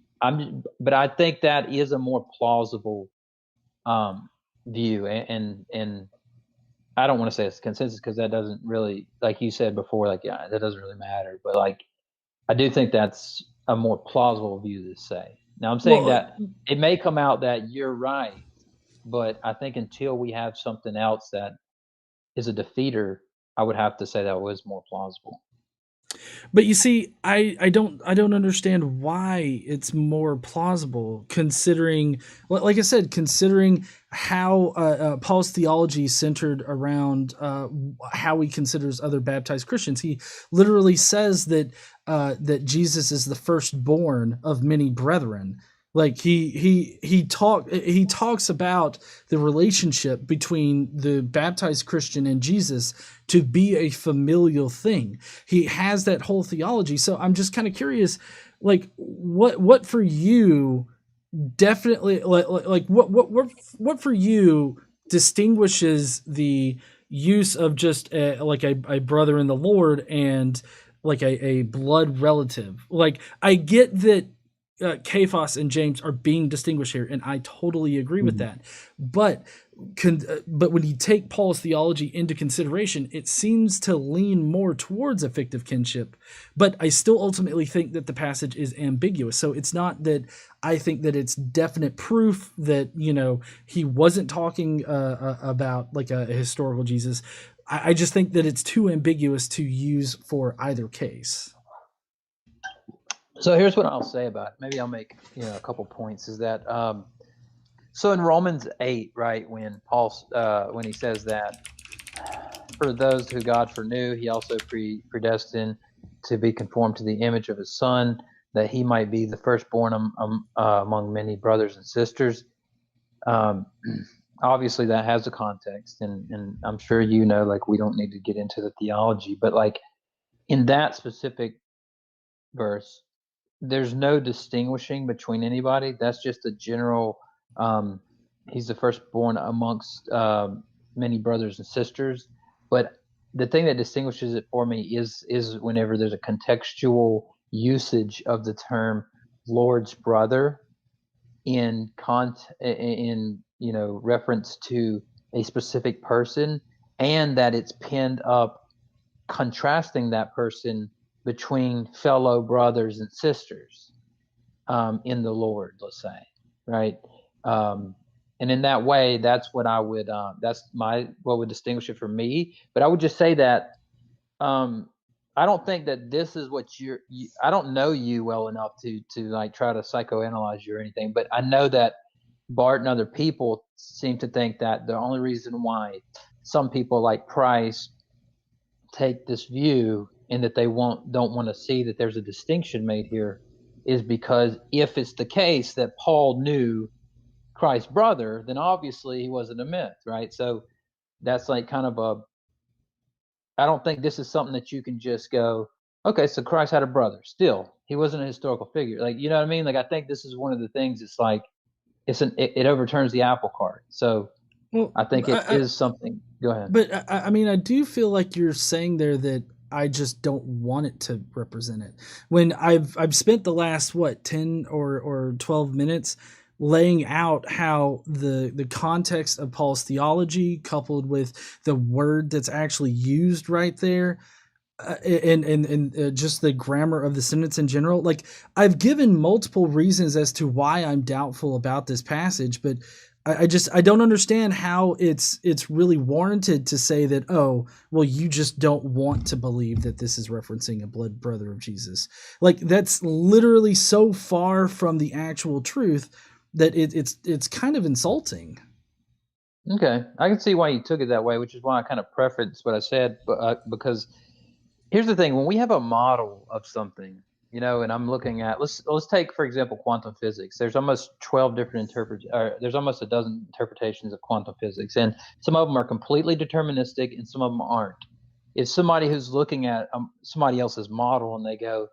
Speaker 2: but I think that is a more plausible um, view, and I don't want to say it's consensus because that doesn't really, like you said before, like yeah, that doesn't really matter. But like I do think that's a more plausible view to say. Now I'm saying
Speaker 1: Well,
Speaker 2: that it may come out that you're right, but I think until we have something else that is a defeater, I would have to say that was more plausible.
Speaker 1: but you see, I don't understand why it's more plausible, considering, like I said, considering how Paul's theology is centered around how he considers other baptized Christians. He literally says that Jesus is the firstborn of many brethren. Like he talks about the relationship between the baptized Christian and Jesus to be a familial thing. He has that whole theology. So I'm just kind of curious, like what for you definitely, like what for you distinguishes the use of just like a brother in the Lord and like a blood relative. Like I get that Cephas and James are being distinguished here, and I totally agree with
Speaker 2: Mhm.
Speaker 1: that. But but when you take Paul's theology into consideration, it seems to lean more towards a fictive kinship. But I still ultimately think that the passage is ambiguous. So it's not that I think that it's definite proof that he wasn't talking about like a historical Jesus. I just think that it's too ambiguous to use for either case.
Speaker 2: So here's what I'll say about it. Maybe I'll make a couple points. Is that so in Romans 8, right, when he says that for those who God foreknew, he also predestined to be conformed to the image of his Son, that he might be the firstborn among many brothers and sisters. Um, obviously, that has a context, and I'm sure like we don't need to get into the theology, but like in that specific verse, there's no distinguishing between anybody. That's just a general. Um, he's the firstborn amongst many brothers and sisters. But the thing that distinguishes it for me is whenever there's a contextual usage of the term Lord's brother in reference to a specific person, and that it's pinned up contrasting that person between fellow brothers and sisters in the Lord, let's say, right? Um, and in that way, that's what I would that's my what would distinguish it from me. But I would just say that um, I don't think that this is what I don't know you well enough to like try to psychoanalyze you or anything, but I know that Bart and other people seem to think that the only reason why some people like Price take this view and that they don't want to see that there's a distinction made here is because if it's the case that Paul knew Christ's brother, then obviously he wasn't a myth, right? So that's like kind of a, I don't think this is something that you can just go, okay, so Christ had a brother. Still, he wasn't a historical figure. Like, you know what I mean? Like, I think this is one of the things. It's like it overturns the apple cart. So
Speaker 1: Well,
Speaker 2: I think it is something. Go ahead.
Speaker 1: but I mean, I do feel like you're saying there that I just don't want it to represent it. When I've spent the last what 10 or 12 minutes laying out how the context of Paul's theology coupled with the word that's actually used right there, and just the grammar of the sentence in general. Like, I've given multiple reasons as to why I'm doubtful about this passage, but I don't understand how it's really warranted to say that, oh, well, you just don't want to believe that this is referencing a blood brother of Jesus. Like, that's literally so far from the actual truth that it's kind of insulting.
Speaker 2: Okay, I can see why you took it that way, which is why I kind of preferenced what I said. But because here's the thing: when we have a model of something, and I'm looking at, let's take for example quantum physics. There's almost 12 different there's almost a dozen interpretations of quantum physics, and some of them are completely deterministic, and some of them aren't. If somebody who's looking at somebody else's model and they go,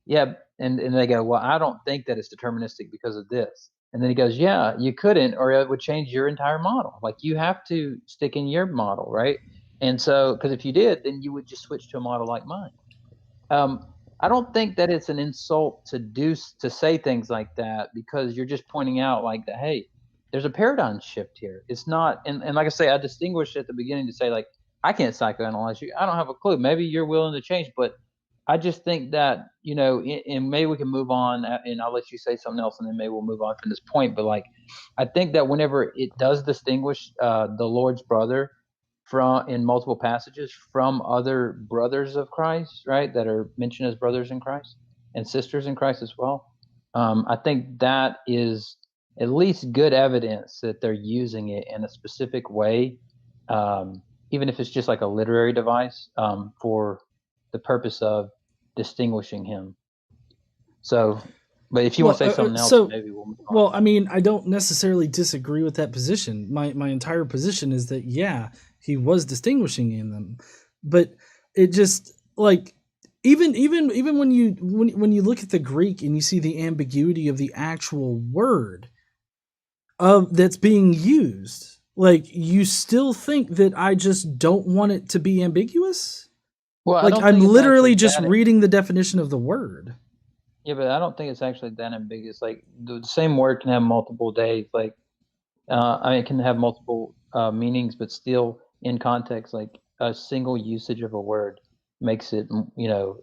Speaker 2: yeah, and they go, well, I don't think that it's deterministic because of this. And then he goes, yeah, you couldn't, or it would change your entire model. Like, you have to stick in your model, right? And so, because if you did, then you would just switch to a model like mine. Um, I don't think that it's an insult to say things like that, because you're just pointing out like that. Hey, there's a paradigm shift here. It's not, and like I say, I distinguished at the beginning to say like I can't psychoanalyze you. I don't have a clue. Maybe you're willing to change, but I just think that and maybe we can move on, and I'll let you say something else, and then maybe we'll move on from this point. But like, I think that whenever it does distinguish the Lord's brother from in multiple passages from other brothers of Christ, right, that are mentioned as brothers in Christ and sisters in Christ as well. I think that is at least good evidence that they're using it in a specific way, even if it's just like a literary device for the purpose of distinguishing him. So, but if you want
Speaker 1: Well,
Speaker 2: to say something else,
Speaker 1: so
Speaker 2: maybe we'll move on.
Speaker 1: well, I mean, I don't necessarily disagree with that position. My entire position is that, yeah, he was distinguishing in them, but it just like, even when you look at the Greek and you see the ambiguity of the actual word of that's being used, like, you still think that I just don't want it to be ambiguous.
Speaker 2: Well, I
Speaker 1: Like,
Speaker 2: don't
Speaker 1: I'm
Speaker 2: think it's
Speaker 1: literally
Speaker 2: actually
Speaker 1: just
Speaker 2: that.
Speaker 1: reading the definition of the word.
Speaker 2: Yeah, but I don't think it's actually that ambiguous. Like the same word can have multiple days. Like I mean, it can have multiple meanings, but still in context, like a single usage of a word makes it,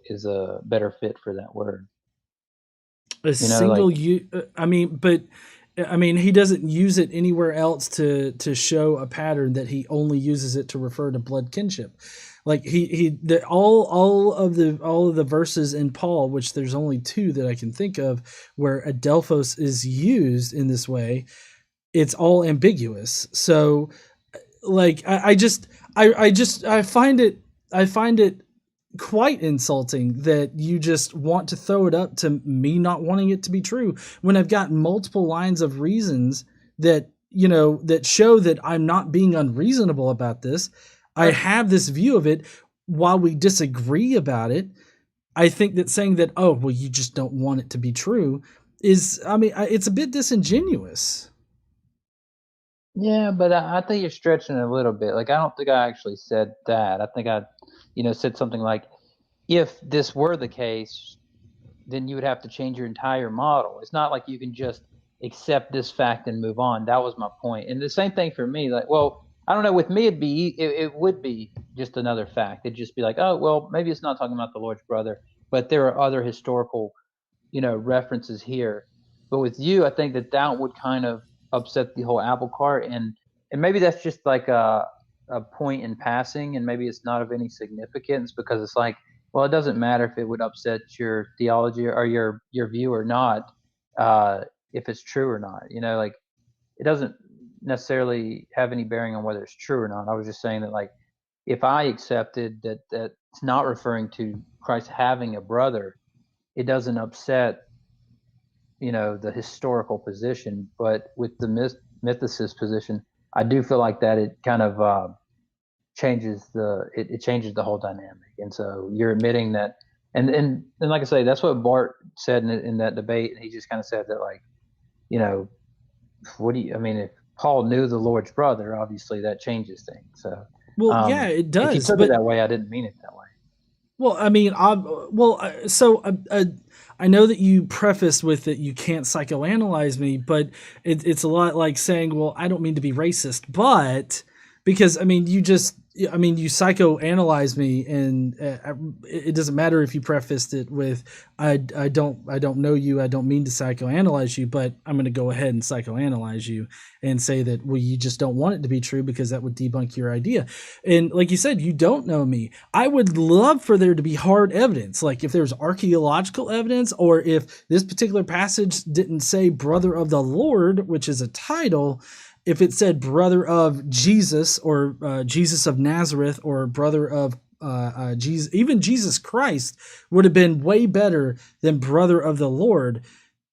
Speaker 2: is a better fit for that word.
Speaker 1: A
Speaker 2: Like,
Speaker 1: single you I mean, but I mean, he doesn't use it anywhere else to show a pattern that he only uses it to refer to blood kinship. Like, all of the verses in Paul, which there's only two that I can think of where adelphos is used in this way, it's all ambiguous. So, like, I find it quite insulting that you just want to throw it up to me not wanting it to be true when I've got multiple lines of reasons that that show that I'm not being unreasonable about this. I
Speaker 2: sure.
Speaker 1: have this view of it. While we disagree about it, I think that saying that, oh, well, you just don't want it to be true, is, I mean, it's a bit disingenuous.
Speaker 2: Yeah, but I think you're stretching it a little bit. Like, I don't think I actually said that. I think I, said something like, if this were the case, then you would have to change your entire model. It's not like you can just accept this fact and move on. That was my point. And the same thing for me. Like, well, I don't know. With me, it would be just another fact. It'd just be like, oh, well, maybe it's not talking about the Lord's brother, but there are other historical, references here. But with you, I think that would kind of upset the whole apple cart, and maybe that's just like a point in passing, and maybe it's not of any significance because it's like, well, it doesn't matter if it would upset your theology or your view or not, if it's true or not. Like it doesn't necessarily have any bearing on whether it's true or not. I was just saying that, like, if I accepted that it's not referring to Christ having a brother, it doesn't upset, the historical position. But with the mythicist position, I do feel like that it kind of it changes the whole dynamic. And so you're admitting that, and like I say, that's what Bart said in that debate. And he just kind of said that, like, you know, what do you? I mean, if Paul knew the Lord's brother, obviously that changes things. So,
Speaker 1: Well, yeah, it
Speaker 2: if you
Speaker 1: does,
Speaker 2: took it
Speaker 1: but
Speaker 2: that way, I didn't mean it that way.
Speaker 1: well, I mean, I know that you prefaced with that you can't psychoanalyze me, but it's a lot like saying, well, I don't mean to be racist, but because I mean, you psychoanalyze me, and it doesn't matter if you prefaced it with, I don't know you, I don't mean to psychoanalyze you, but I'm going to go ahead and psychoanalyze you and say that, well, you just don't want it to be true because that would debunk your idea. And like you said, you don't know me. I would love for there to be hard evidence, like if there's archaeological evidence, or if this particular passage didn't say brother of the Lord, which is a title. If it said brother of Jesus, or Jesus of Nazareth, or brother of Jesus, even Jesus Christ would have been way better than brother of the Lord.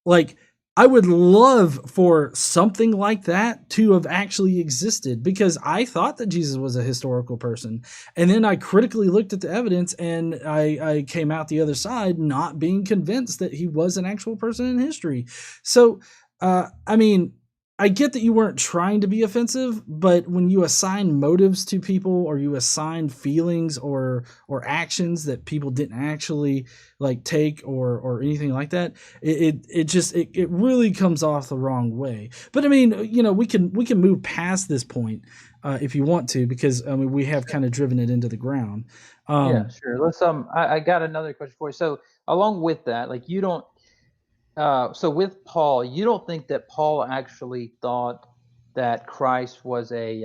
Speaker 1: Like, I would love for something like that to have actually existed, because I thought that Jesus was a historical person. And then I critically looked at the evidence, and I came out the other side not being convinced that he was an actual person in history. So, I mean, I get that you weren't trying to be offensive, but when you assign motives to people, or you assign feelings or actions that people didn't actually like take, or anything like that, it really comes off the wrong way. But I mean, we can move past this point if you want to, because I mean, we have kind of driven it into the ground.
Speaker 2: Yeah, sure. Let's. I got another question for you. So, along with that, like, you don't. So with Paul, you don't think that Paul actually thought that Christ was a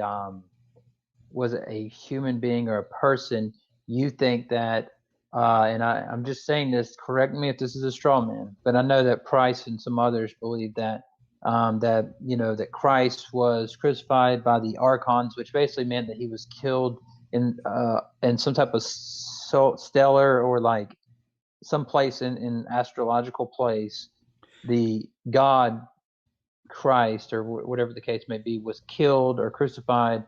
Speaker 2: human being or a person. You think that, and I'm just saying this. Correct me if this is a straw man, but I know that Price and some others believe that, that Christ was crucified by the archons, which basically meant that he was killed in some type of stellar, or like some place in astrological place. The God Christ, or whatever the case may be, was killed or crucified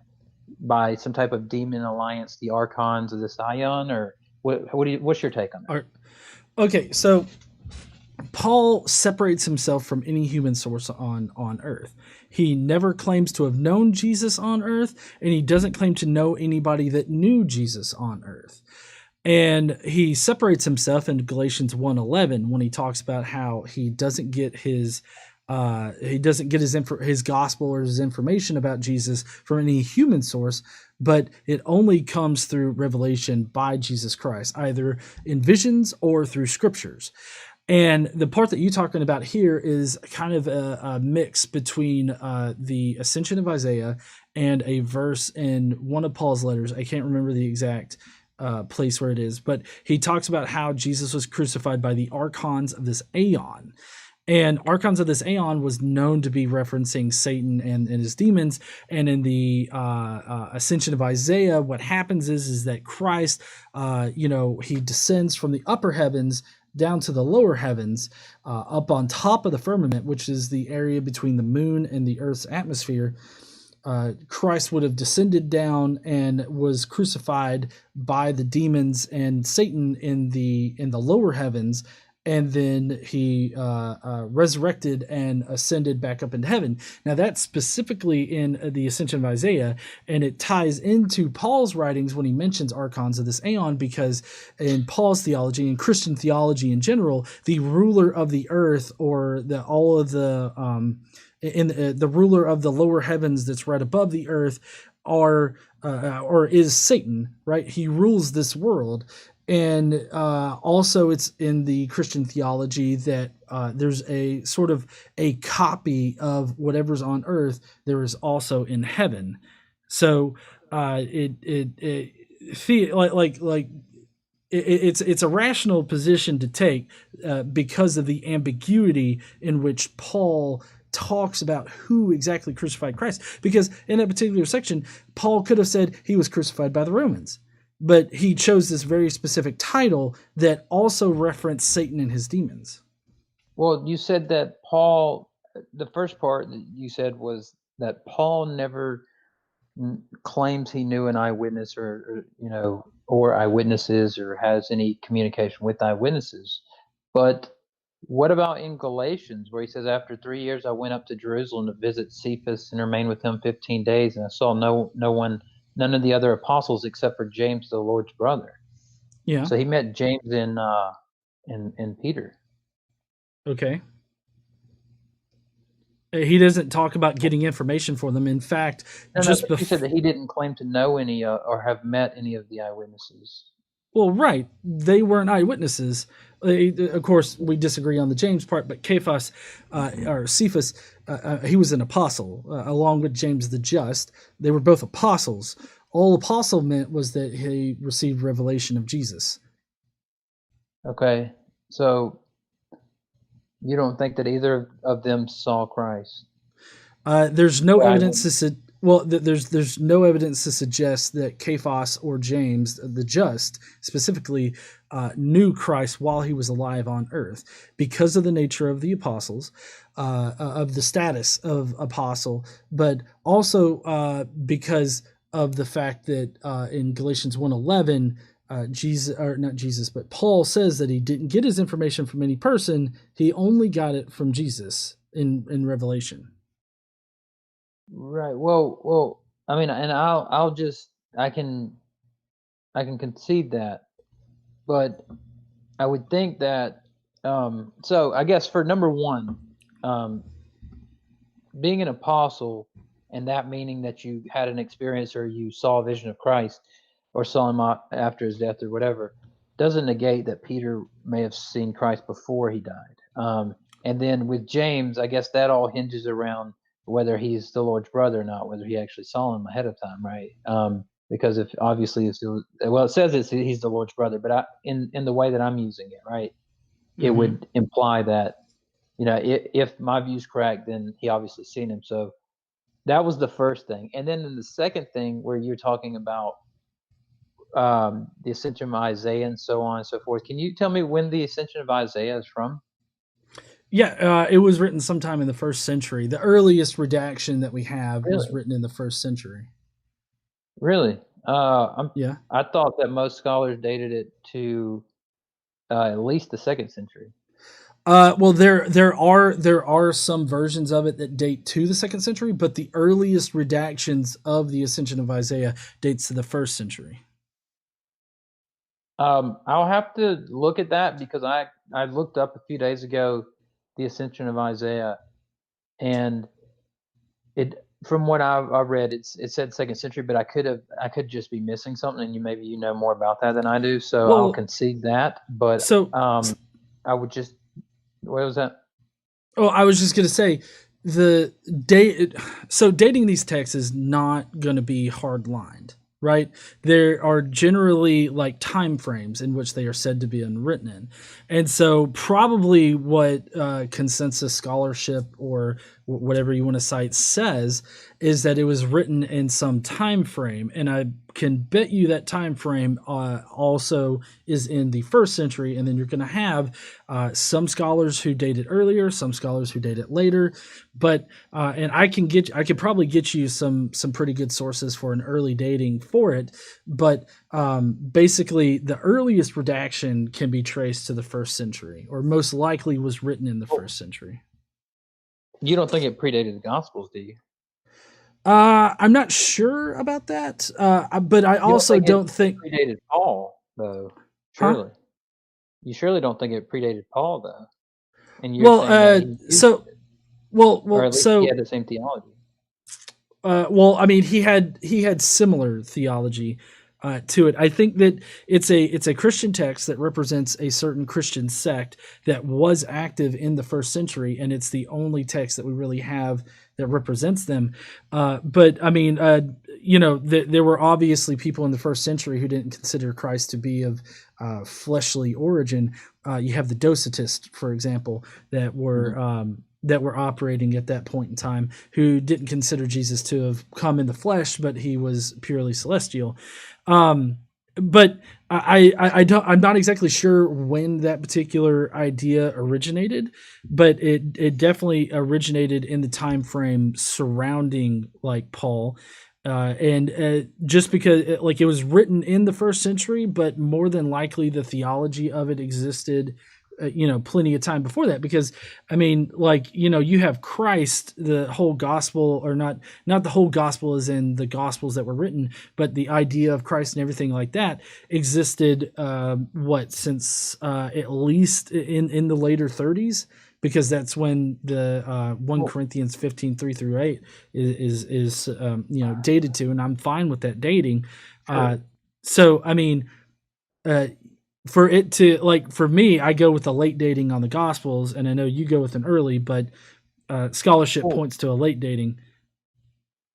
Speaker 2: by some type of demon alliance, the archons of the Scion, or what's your take on that?
Speaker 1: Okay, so Paul separates himself from any human source on earth. He never claims to have known Jesus on earth, and he doesn't claim to know anybody that knew Jesus on earth. And he separates himself in Galatians 1:11 when he talks about how he doesn't get his his gospel or his information about Jesus from any human source, but it only comes through revelation by Jesus Christ, either in visions or through scriptures. And the part that you're talking about here is kind of a mix between the ascension of Isaiah and a verse in one of Paul's letters. I can't remember the exact place where it is, but he talks about how Jesus was crucified by the archons of this aeon. And archons of this aeon was known to be referencing Satan and his demons. And in the ascension of Isaiah, what happens is that Christ, he descends from the upper heavens down to the lower heavens, up on top of the firmament, which is the area between the moon and the earth's atmosphere. Christ would have descended down and was crucified by the demons and Satan in the lower heavens, and then he resurrected and ascended back up into heaven. Now that's specifically in the ascension of Isaiah, and it ties into Paul's writings when he mentions archons of this aeon, because in Paul's theology and Christian theology in general, the ruler of the earth, or the ruler of the lower heavens that's right above the earth, or is Satan, right? He rules this world. And also it's in the Christian theology that there's a sort of a copy of whatever's on earth there is also in heaven. So it's a rational position to take because of the ambiguity in which Paul talks about who exactly crucified Christ. Because in that particular section, Paul could have said he was crucified by the Romans, but he chose this very specific title that also referenced Satan and his demons.
Speaker 2: Well, you said that Paul, the first part that you said was that Paul never claims he knew an eyewitness or eyewitnesses or has any communication with eyewitnesses. But what about in Galatians where he says, after 3 years, I went up to Jerusalem to visit Cephas and remained with him 15 days. And I saw none of the other apostles except for James, the Lord's brother.
Speaker 1: Yeah.
Speaker 2: So he met James and Peter.
Speaker 1: Okay. He doesn't talk about getting information for them. In fact,
Speaker 2: you said that he didn't claim to know any or have met any of the eyewitnesses.
Speaker 1: Well, right. They weren't eyewitnesses. Of course, we disagree on the James part, but Cephas, he was an apostle, along with James the Just. They were both apostles. All apostle meant was that he received revelation of Jesus.
Speaker 2: Okay. So you don't think that either of them saw Christ?
Speaker 1: There's no evidence there's no evidence to suggest that Cephas or James the Just specifically knew Christ while he was alive on earth, because of the nature of the apostles, of the status of apostle, but also because of the fact that in Galatians 1:11, but Paul says that he didn't get his information from any person. He only got it from Jesus in Revelation.
Speaker 2: Right. Well, I mean, and I can concede that, but I would think that, so I guess for number one, being an apostle, and that meaning that you had an experience or you saw a vision of Christ or saw him after his death or whatever, doesn't negate that Peter may have seen Christ before he died. And then with James, I guess that all hinges around whether he's the Lord's brother or not, whether he actually saw him ahead of time, right? Because if obviously it says he's the Lord's brother, but in the way that I'm using it, right, it would imply that, if my view's correct, then he obviously seen him. So that was the first thing. And then in the second thing, where you're talking about the ascension of Isaiah and so on and so forth, can you tell me when the ascension of Isaiah is from?
Speaker 1: Yeah, it was written sometime in the 1st century. The earliest redaction that we have was written in the 1st century.
Speaker 2: Really?
Speaker 1: Yeah.
Speaker 2: I thought that most scholars dated it to at least the 2nd century.
Speaker 1: Well, there are some versions of it that date to the 2nd century, but the earliest redactions of the ascension of Isaiah dates to the 1st century.
Speaker 2: I'll have to look at that, because I looked up a few days ago the ascension of Isaiah, and from what I read, it said 2nd century, but I could just be missing something, and maybe you know more about that than I do, so I'll concede that. But I would just, what was that?
Speaker 1: Oh, I was just going to say the date. So dating these texts is not going to be hard lined, right? There are generally like time frames in which they are said to be unwritten in. And so probably what consensus scholarship or whatever you want to cite says is that it was written in some time frame. And I can bet you that time frame also is in the 1st century. And then you're going to have some scholars who date it earlier, some scholars who date it later. But and I could probably get you some pretty good sources for an early dating for it. But basically, the earliest redaction can be traced to the 1st century, or most likely was written in the 1st century.
Speaker 2: You don't think it predated the Gospels, do you?
Speaker 1: I'm not sure about that, but I also don't think
Speaker 2: it predated Paul, though. Surely, you surely don't think it predated Paul, though. And you're saying that or at least he had the same theology.
Speaker 1: Well, I mean, he had similar theology to it. I think that it's a Christian text that represents a certain Christian sect that was active in the 1st century, and it's the only text that we really have that represents them. But I mean, there were obviously people in the 1st century who didn't consider Christ to be of fleshly origin. You have the Docetists, for example, that were that were operating at that point in time who didn't consider Jesus to have come in the flesh, but he was purely celestial. But I'm not exactly sure when that particular idea originated, but it definitely originated in the time frame surrounding like Paul. And just because like it was written in the first century, but more than likely the theology of it existed plenty of time before that. Because I mean, like, you have Christ, the whole gospel, or not the whole gospel as in the gospels that were written, but the idea of Christ and everything like that existed since at least in the later 30s, because that's when the 1
Speaker 2: Well,
Speaker 1: Corinthians 15:3-8 is dated to, and I'm fine with that dating.
Speaker 2: sure.
Speaker 1: So I mean, uh, for it to, like, for me, I go with the late dating on the Gospels, and I know you go with an early, but scholarship
Speaker 2: Well,
Speaker 1: points to a late dating.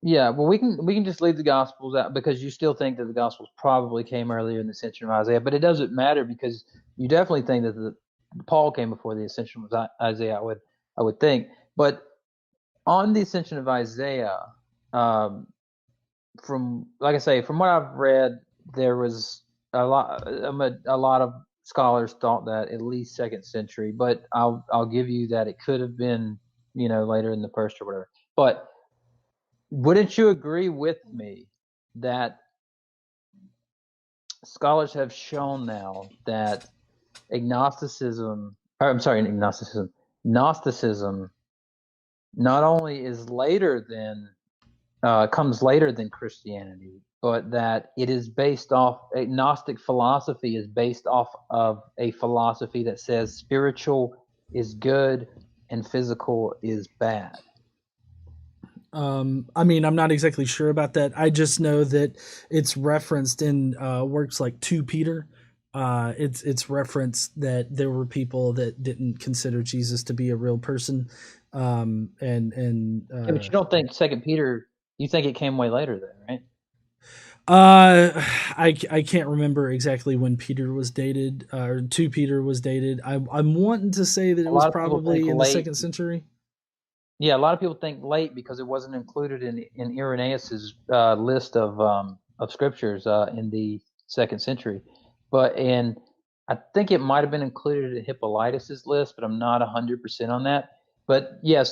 Speaker 2: yeah, well, we can just leave the Gospels out because you still think that the Gospels probably came earlier in the ascension of Isaiah, but it doesn't matter because you definitely think that Paul came before the ascension of Isaiah. I would think, but on the ascension of Isaiah, um, from like I say, from what I've read, there was a lot of scholars thought that at least second century, but I'll give you that it could have been later in the first or whatever. But wouldn't you agree with me that scholars have shown now that agnosticism, or I'm sorry, agnosticism, Gnosticism not only is later than comes later than Christianity, but that it is based off Gnostic philosophy is based off of a philosophy that says spiritual is good and physical is bad.
Speaker 1: I mean, I'm not exactly sure about that. I just know that it's referenced in works like 2 Peter. It's referenced that there were people that didn't consider Jesus to be a real person. And
Speaker 2: Yeah, but you don't think Second Peter? You think it came way later, then, right?
Speaker 1: I can't remember exactly when Peter was dated, or 2 Peter was dated. I'm wanting to say that it
Speaker 2: A
Speaker 1: was
Speaker 2: lot of people think
Speaker 1: probably in the
Speaker 2: late.
Speaker 1: second century.
Speaker 2: Yeah, a lot of people think late because it wasn't included in Irenaeus's list of scriptures in the second century. And I think it might have been included in Hippolytus's list, but I'm not 100% on that. But yeah,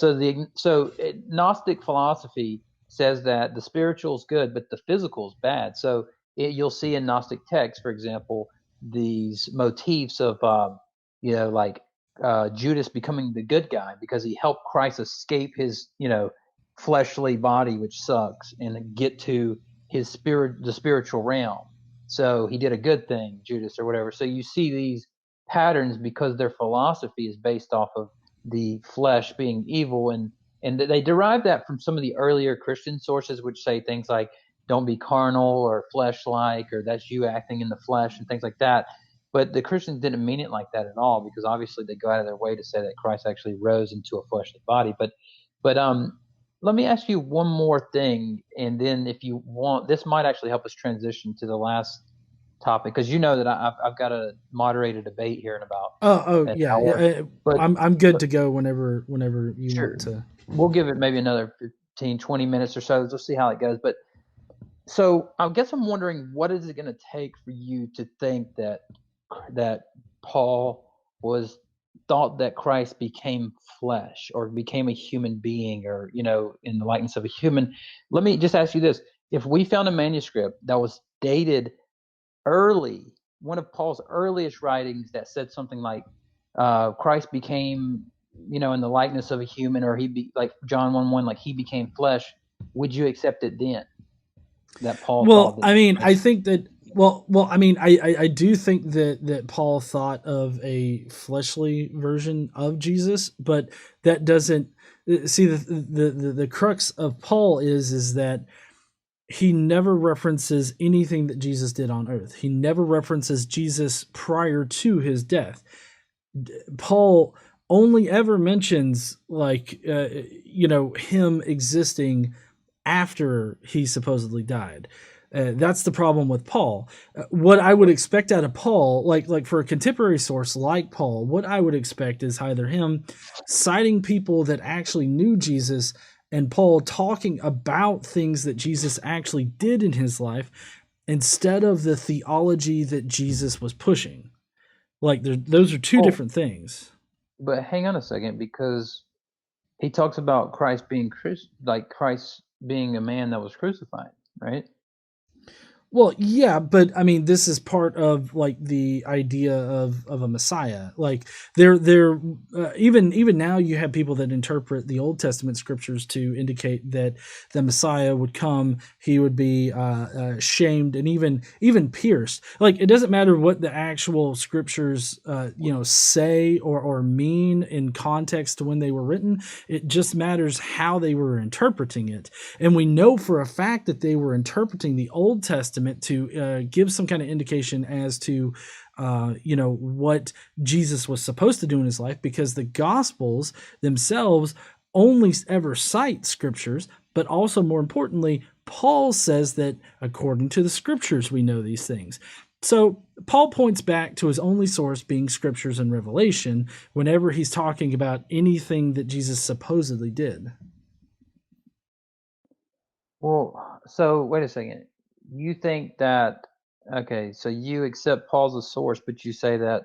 Speaker 2: Gnostic philosophy says that the spiritual is good, but the physical is bad. So you'll see in Gnostic texts, for example, these motifs of like Judas becoming the good guy because he helped Christ escape his, fleshly body, which sucks, and get to the spiritual realm. So he did a good thing, Judas or whatever. So you see these patterns because their philosophy is based off of the flesh being evil, and they derive that from some of the earlier Christian sources, which say things like "Don't be carnal" or "flesh-like" or "That's you acting in the flesh" and things like that. But the Christians didn't mean it like that at all, because obviously they go out of their way to say that Christ actually rose into a fleshly body. But let me ask you one more thing, and then if you want, this might actually help us transition to the last topic, because you know that I've got to moderate a debate here in about
Speaker 1: Oh
Speaker 2: an
Speaker 1: yeah,
Speaker 2: hour.
Speaker 1: yeah.
Speaker 2: But,
Speaker 1: I'm good
Speaker 2: but
Speaker 1: to go whenever you want
Speaker 2: sure,
Speaker 1: to.
Speaker 2: we'll give it maybe another 15, 20 minutes or so. We'll see how it goes. But so I guess I'm wondering, what is it going to take for you to think that Paul was thought that Christ became flesh or became a human being, or in the likeness of a human? Let me just ask you this: if we found a manuscript that was dated early, one of Paul's earliest writings, that said something like Christ became, in the likeness of a human, or like John 1:1, like he became flesh, would you accept it then? That Paul thought
Speaker 1: Well,
Speaker 2: that
Speaker 1: I mean, I
Speaker 2: Christ.
Speaker 1: think that. Well, I mean, I do think that Paul thought of a fleshly version of Jesus, but that doesn't see the crux of Paul is that he never references anything that Jesus did on earth. He never references Jesus prior to his death. Paul only ever mentions like him existing after he supposedly died. That's the problem with Paul. What I would expect out of Paul, like for a contemporary source like Paul, what I would expect is either him citing people that actually knew Jesus and Paul talking about things that Jesus actually did in his life instead of the theology that Jesus was pushing. Like those are two
Speaker 2: Well,
Speaker 1: different things.
Speaker 2: but hang on a second, because he talks about Christ being like Christ being a man that was crucified, right?
Speaker 1: Well, yeah, but I mean, this is part of like the idea of a Messiah. Like they're even now you have people that interpret the Old Testament scriptures to indicate that the Messiah would come, he would be shamed and even pierced. Like it doesn't matter what the actual scriptures say or mean in context to when they were written. It just matters how they were interpreting it, and we know for a fact that they were interpreting the Old Testament to give some kind of indication as to what Jesus was supposed to do in his life, because the Gospels themselves only ever cite scriptures, but also more importantly, Paul says that according to the scriptures we know these things. So Paul points back to his only source being scriptures and revelation whenever he's talking about anything that Jesus supposedly did.
Speaker 2: Well, so wait a second. You think that okay, so you accept Paul's a source, but you say that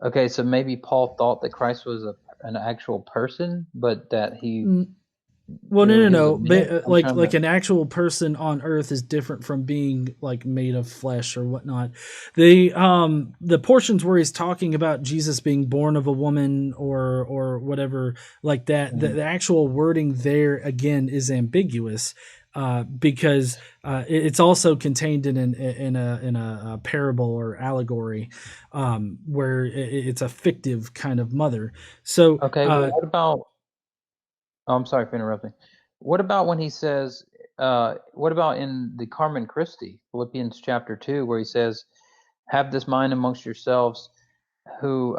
Speaker 2: okay, so maybe Paul thought that Christ was an actual person, but that
Speaker 1: Well, no, no,
Speaker 2: he was a
Speaker 1: no.
Speaker 2: myth. I'm trying
Speaker 1: Like
Speaker 2: to
Speaker 1: an actual person on Earth is different from being like made of flesh or whatnot. The portions where he's talking about Jesus being born of a woman or whatever like that, the actual wording there again is ambiguous. Because it's also contained in a parable or allegory, where it's a fictive kind of mother. So
Speaker 2: okay, well, what about oh, I'm sorry for interrupting. What about when he says, what about in the Carmen Christi, Philippians chapter 2, where he says, have this mind amongst yourselves, who,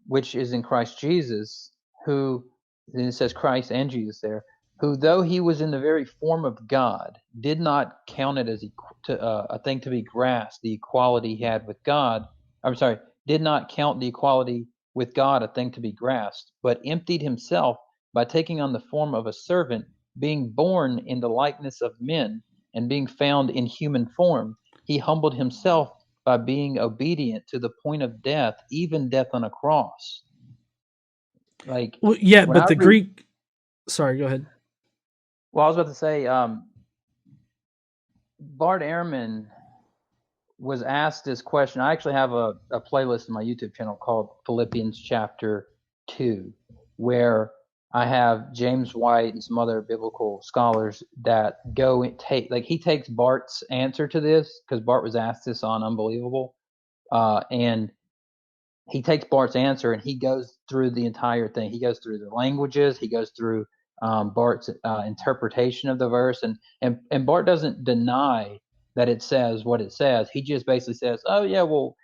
Speaker 2: which is in Christ Jesus, who, then it says Christ and Jesus there, who though he was in the very form of God, did not count it as a thing to be grasped, the equality he had with God. I'm sorry, did not count the equality with God a thing to be grasped, but emptied himself by taking on the form of a servant, being born in the likeness of men, and being found in human form, he humbled himself by being obedient to the point of death, even death on a cross. Like
Speaker 1: well, yeah,
Speaker 2: when I
Speaker 1: but the
Speaker 2: read,
Speaker 1: Greek. Sorry, go ahead.
Speaker 2: well, I was about to say, Bart Ehrman was asked this question. I actually have a playlist in my YouTube channel called Philippians Chapter 2, where I have James White and some other biblical scholars that go and take, like, he takes Bart's answer to this because Bart was asked this on Unbelievable. And he takes Bart's answer and he goes through the entire thing. He goes through the languages. He goes through Bart's interpretation of the verse, and Bart doesn't deny that it says what it says. He just basically says, "Oh yeah, well,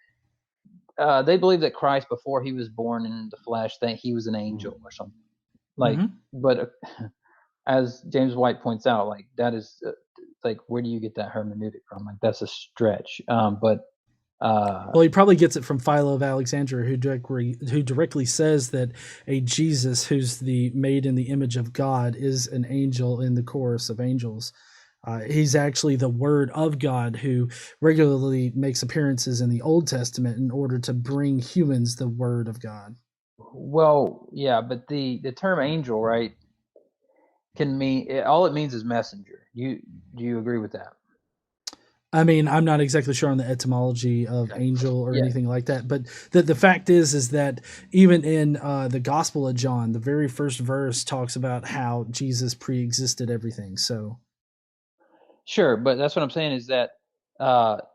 Speaker 2: they believe that Christ before he was born in the flesh that he was an angel or something." Like,
Speaker 1: Hmm.
Speaker 2: but as James White points out, like that is like where do you get that hermeneutic from? Like that's a stretch. But
Speaker 1: Well, he probably gets it from Philo of Alexandria, who directly says that a Jesus who's the made in the image of God is an angel in the chorus of angels. He's actually the Word of God who regularly makes appearances in the Old Testament in order to bring humans the Word of God.
Speaker 2: well, yeah, but the term angel, right, can mean all it means is messenger. You do you agree with that?
Speaker 1: I mean, I'm not exactly sure on the etymology of
Speaker 2: Okay.
Speaker 1: angel or
Speaker 2: Yeah.
Speaker 1: anything like that, but the fact is that even in the Gospel of John, the very first verse talks about how Jesus pre-existed everything. So,
Speaker 2: Sure, but that's what I'm saying is that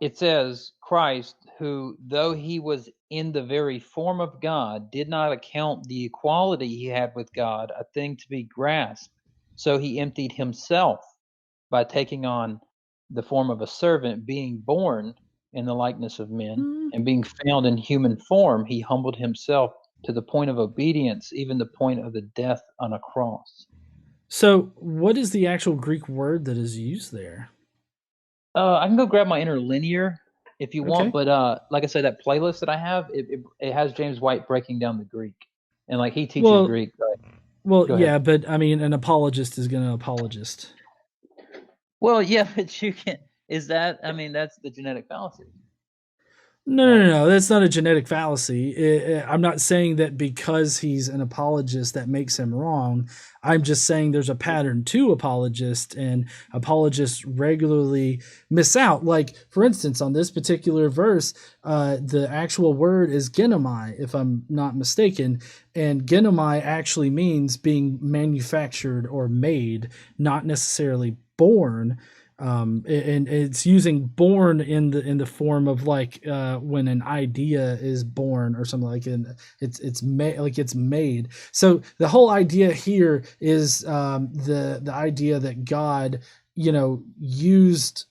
Speaker 2: it says Christ, who though he was in the very form of God, did not account the equality he had with God a thing to be grasped. So he emptied himself by taking on the form of a servant, being born in the likeness of men,
Speaker 1: mm,
Speaker 2: and being found in human form, he humbled himself to the point of obedience, even the point of the death on a cross.
Speaker 1: so what is the actual Greek word that is used there?
Speaker 2: I can go grab my interlinear if you want,
Speaker 1: Okay.
Speaker 2: but like I said, that playlist that I have, it has James White breaking down the Greek, and like he teaches
Speaker 1: Well,
Speaker 2: Greek.
Speaker 1: well,
Speaker 2: Go ahead.
Speaker 1: yeah, but I mean, an apologist is going to apologist.
Speaker 2: Well, yeah, but you can. Is that? I mean, that's the genetic fallacy,
Speaker 1: No, no,
Speaker 2: right?
Speaker 1: no, no. That's not a genetic fallacy. I'm not saying that because he's an apologist that makes him wrong. I'm just saying there's a pattern to apologists, and apologists regularly miss out. Like, for instance, on this particular verse, the actual word is genomai, if I'm not mistaken. And genomai actually means being manufactured or made, not necessarily born. And it's using born in the form of like when an idea is born or something like it. It's made, like it's made. So the whole idea here is the idea that God, used,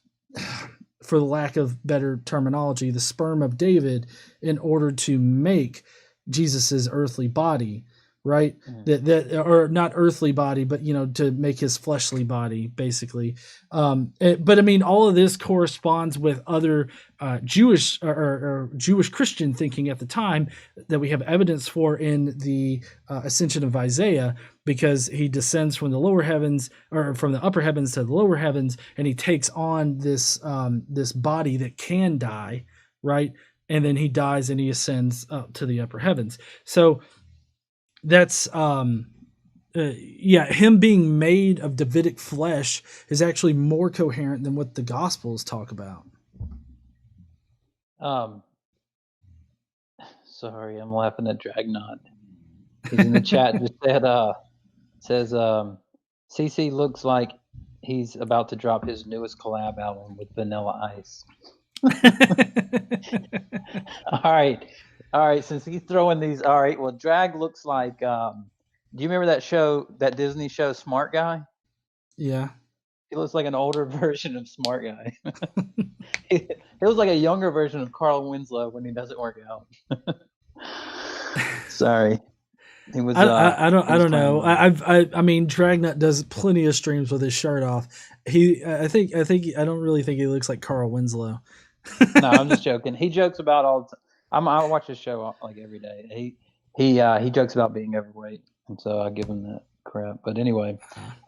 Speaker 1: for the lack of better terminology, the sperm of David in order to make Jesus's earthly body, right?
Speaker 2: Mhm.
Speaker 1: That or not earthly body, but to make his fleshly body, basically. But I mean, all of this corresponds with other Jewish or Jewish Christian thinking at the time that we have evidence for in the ascension of Isaiah, because he descends from the lower heavens, or from the upper heavens to the lower heavens, and he takes on this body that can die, right? And then he dies and he ascends up to the upper heavens. So that's yeah, him being made of Davidic flesh is actually more coherent than what the Gospels talk about.
Speaker 2: Um, sorry, I'm laughing at Dragnot. He's in the chat. Just says CC looks like he's about to drop his newest collab album with Vanilla Ice. All right. All right. Since he's throwing these, all right. Well, Drag looks like. Do you remember that show, that Disney show, Smart Guy?
Speaker 1: Yeah.
Speaker 2: He looks like an older version of Smart Guy. He looks like a younger version of Carl Winslow when he doesn't work out. Sorry, he was.
Speaker 1: I
Speaker 2: He was
Speaker 1: don't
Speaker 2: playing
Speaker 1: know.
Speaker 2: along.
Speaker 1: I mean, Dragnut does plenty of streams with his shirt off. I don't really think he looks like Carl Winslow.
Speaker 2: No, I'm just joking. He jokes about all. I watch his show like every day. He jokes about being overweight, and so I give him that crap. But anyway,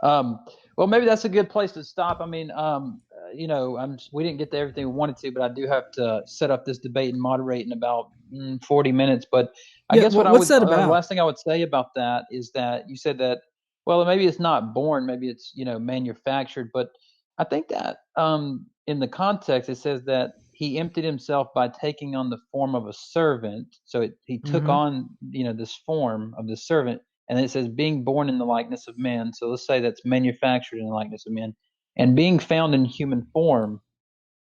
Speaker 2: um, well, maybe that's a good place to stop. I mean, we didn't get to everything we wanted to, but I do have to set up this debate and moderate in about 40 minutes. But I
Speaker 1: Yeah.
Speaker 2: guess what I
Speaker 1: What's
Speaker 2: would
Speaker 1: that about?
Speaker 2: last thing I would say about that is that you said that, well, maybe it's not born, maybe it's manufactured, but I think that in the context it says that he emptied himself by taking on the form of a servant. So he took
Speaker 1: Mm-hmm.
Speaker 2: on this form of the servant, and it says being born in the likeness of men. So let's say that's manufactured in the likeness of men, and being found in human form,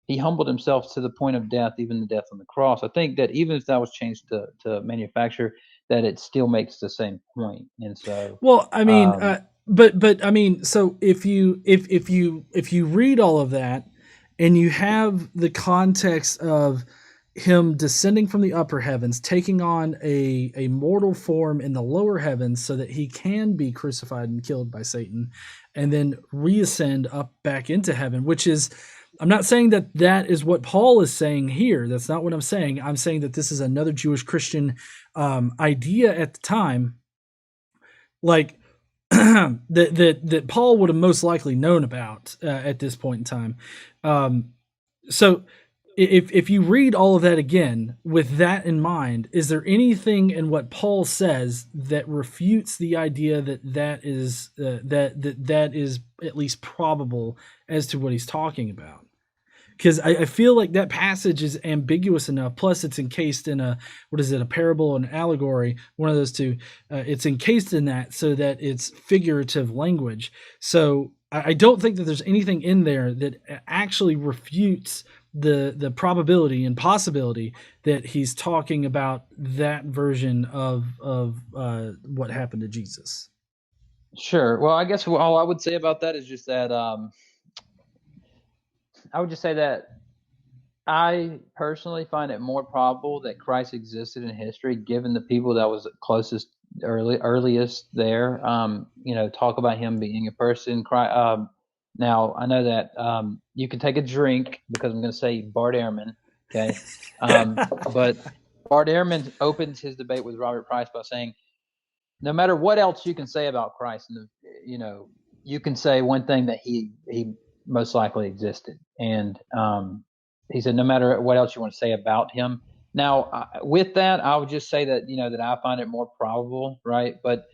Speaker 2: he humbled himself to the point of death, even the death on the cross. I think that even if that was changed to manufacture, that it still makes the same point. And so,
Speaker 1: Well, I mean,
Speaker 2: um,
Speaker 1: but I mean, so if you read all of that, and you have the context of him descending from the upper heavens, taking on a mortal form in the lower heavens, so that he can be crucified and killed by Satan, and then reascend up back into heaven, which is. I'm not saying that that is what Paul is saying here. That's not what I'm saying. I'm saying that this is another Jewish Christian idea at the time, like that Paul would have most likely known about at this point in time. So if you read all of that again with that in mind, is there anything in what Paul says that refutes the idea that that is at least probable as to what he's talking about? Because I feel like that passage is ambiguous enough. Plus, it's encased in a, what is it, a parable, an allegory, one of those two. It's encased in that so that it's figurative language. So I don't think that there's anything in there that actually refutes the probability and possibility that he's talking about that version of what happened to Jesus.
Speaker 2: sure. Well, I guess all I would say about that is just that I would just say that I personally find it more probable that Christ existed in history, given the people that was closest, earliest there. Talk about him being a person. Now, I know that you can take a drink because I'm going to say Bart Ehrman, okay? But Bart Ehrman opens his debate with Robert Price by saying, no matter what else you can say about Christ, you can say one thing, that he most likely existed. And he said, no matter what else you want to say about him. Now, with that, I would just say that, that I find it more probable, right? But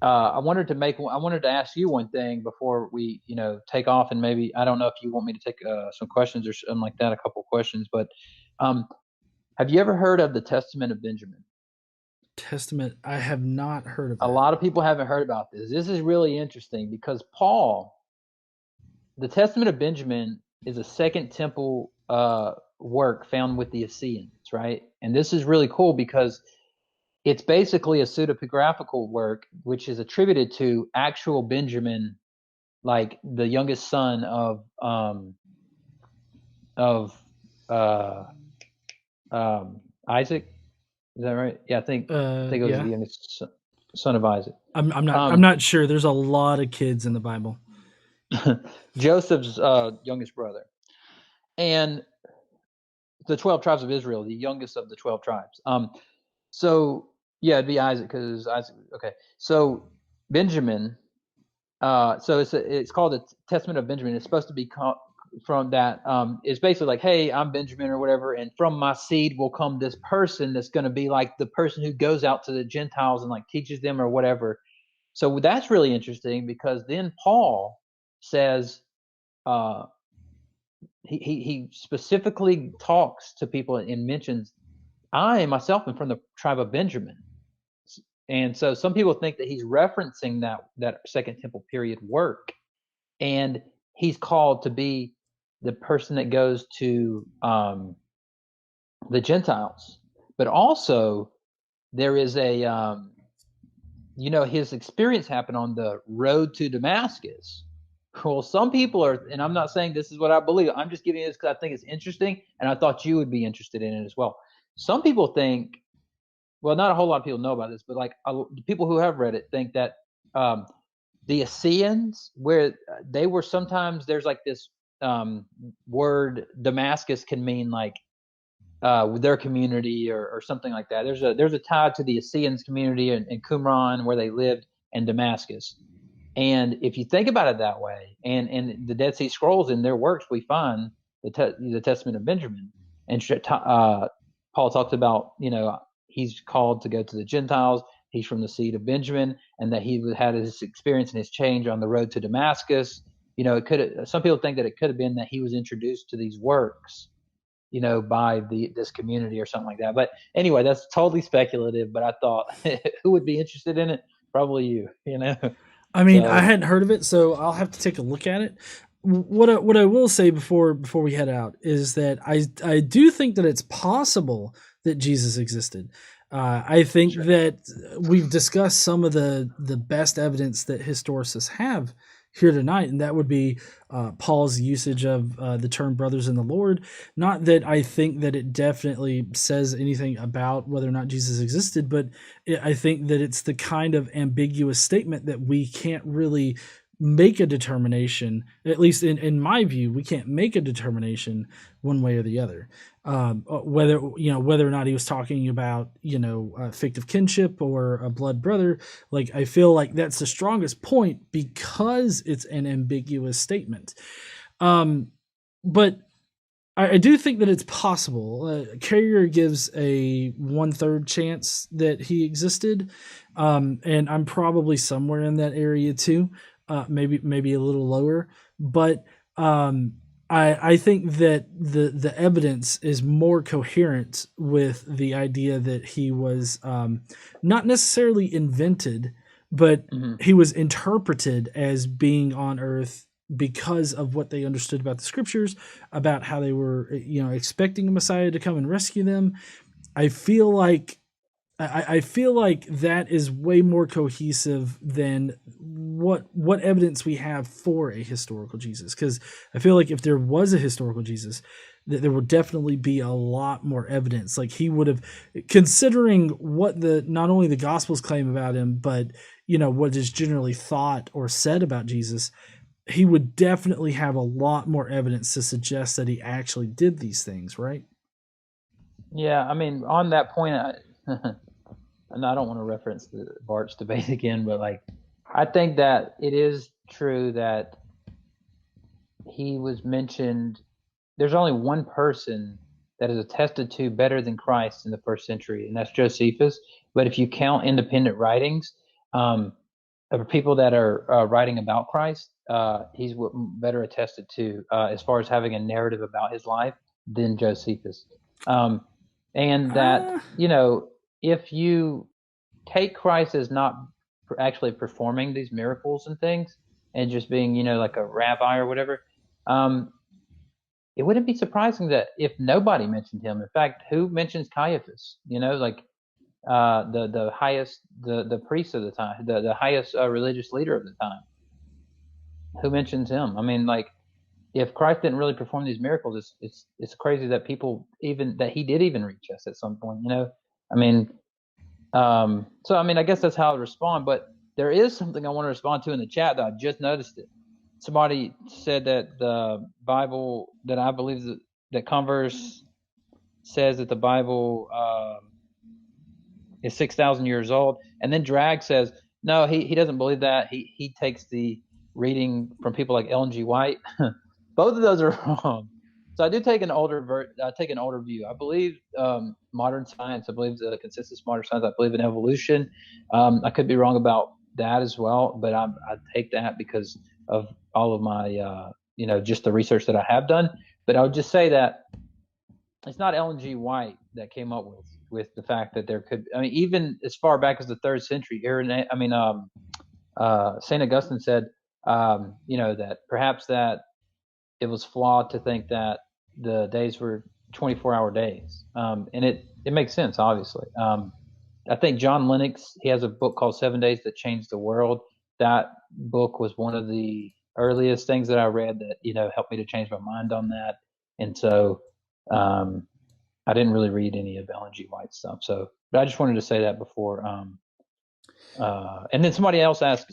Speaker 2: I wanted to ask you one thing before we, take off, and maybe I don't know if you want me to take some questions or something like that, a couple questions. But um, have you ever heard of the Testament of Benjamin?
Speaker 1: Testament, I have not heard of
Speaker 2: A
Speaker 1: that.
Speaker 2: lot of people haven't heard about this. This is really interesting because the Testament of Benjamin is a Second Temple work found with the Essenes, right? And this is really cool because it's basically a pseudepigraphical work which is attributed to actual Benjamin, like the youngest son of uh, Isaac. Is that right? Yeah, I think it was the
Speaker 1: Yeah,
Speaker 2: youngest son of Isaac.
Speaker 1: I'm
Speaker 2: Um,
Speaker 1: not sure. There's a lot of kids in the Bible.
Speaker 2: Joseph's youngest brother, and the 12 tribes of Israel, the youngest of the 12 tribes. So yeah, it'd be Isaac because Isaac. Okay, so Benjamin. So it's called the Testament of Benjamin. It's supposed to be from that. It's basically like, hey, I'm Benjamin or whatever, and from my seed will come this person that's going to be like the person who goes out to the Gentiles and like teaches them or whatever. So that's really interesting because then Paul says, uh, he specifically talks to people and mentions, I myself am from the tribe of Benjamin. And so some people think that he's referencing that Second Temple period work, and he's called to be the person that goes to the Gentiles. But also, there is his experience happened on the road to Damascus. Well, some people are, and I'm not saying this is what I believe. I'm just giving you this because I think it's interesting, and I thought you would be interested in it as well. Some people think, well, not a whole lot of people know about this, but like the people who have read it think that um, the Essenes, where they were sometimes, there's like this word Damascus can mean like their community or something like that. There's a tie to the Essenes community in Qumran where they lived, and Damascus. And if you think about it that way, and the Dead Sea Scrolls in their works, we find the Testament of Benjamin, and Paul talks about, he's called to go to the Gentiles. He's from the seed of Benjamin, and that he had his experience and his change on the road to Damascus. Some people think that it could have been that he was introduced to these works, by this community or something like that. But anyway, that's totally speculative. But I thought, who would be interested in it? Probably you.
Speaker 1: I mean, I
Speaker 2: So
Speaker 1: hadn't heard of it, so I'll have to take a look at it. What I will say before we head out is that I do think that it's possible that Jesus existed. I think
Speaker 2: sure.
Speaker 1: that we've discussed some of the best evidence that historicists have here tonight, and that would be Paul's usage of the term "brothers in the Lord." Not that I think that it definitely says anything about whether or not Jesus existed, but I think that it's the kind of ambiguous statement that we can't really make a determination. At least in my view, we can't make a determination one way or the other. Whether or not he was talking about fictive kinship or a blood brother, like I feel like that's the strongest point because it's an ambiguous statement. But I do think that it's possible. Carrier gives a 1/3 chance that he existed, and I'm probably somewhere in that area too. Maybe a little lower, but I think that the evidence is more coherent with the idea that he was not necessarily invented, but
Speaker 2: Mhm.
Speaker 1: he was interpreted as being on Earth because of what they understood about the scriptures, about how they were expecting a Messiah to come and rescue them. I feel like I feel like that is way more cohesive than what evidence we have for a historical Jesus. Because I feel like if there was a historical Jesus, that there would definitely be a lot more evidence. Like he would have, considering what the not only the Gospels claim about him, but what is generally thought or said about Jesus. he would definitely have a lot more evidence to suggest that he actually did these things, right?
Speaker 2: Yeah, I mean, on that point, and I don't want to reference the Bart's debate again, but like, I think that it is true that he was mentioned. There's only one person that is attested to better than Christ in the first century, and that's Josephus. But if you count independent writings, um, of people that are writing about Christ, he's better attested to as far as having a narrative about his life than Josephus. Um, and that,
Speaker 1: Uh,
Speaker 2: if you take Christ as not actually performing these miracles and things and just being, like a rabbi or whatever, um, it wouldn't be surprising that if nobody mentioned him. In fact, who mentions Caiaphas? Like the highest the priest of the time, the highest religious leader of the time. Who mentions him? I mean, like, if Christ didn't really perform these miracles, it's crazy that people even that he did even reach us at some point. I mean, so I mean, I guess that's how I would respond. But there is something I want to respond to in the chat that I just noticed it. Somebody said that the Bible, that I believe that Converse says that the Bible is 6,000 years old, and then Drag says no, he doesn't believe that. He takes the reading from people like Ellen G. White. Both of those are wrong. So I do take an older view. I believe modern science. I believe the consensus modern science. I believe in evolution. I could be wrong about that as well, but I take that because of all of my just the research that I have done. But I would just say that it's not Ellen G. White that came up with the fact that there could. I mean, even as far back as the third century, Saint Augustine said, that perhaps that it was flawed to think that the days were 24-hour days, and it makes sense, obviously. I think John Lennox, he has a book called 7 Days That Changed the World. That book was one of the earliest things that I read that helped me to change my mind on that, and so. I didn't really read any of Ellen G. White's stuff, so but I just wanted to say that before. And then somebody else asked,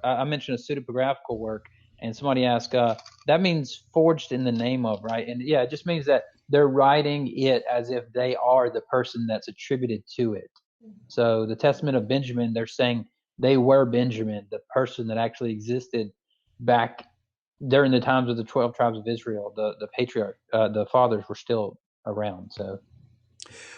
Speaker 2: I mentioned a pseudepigraphical work, and somebody asked, that means forged in the name of, right? And yeah, it just means that they're writing it as if they are the person that's attributed to it. So the Testament of Benjamin, they're saying they were Benjamin, the person that actually existed back during the times of the 12 tribes of Israel. The patriarch, the fathers were still around. So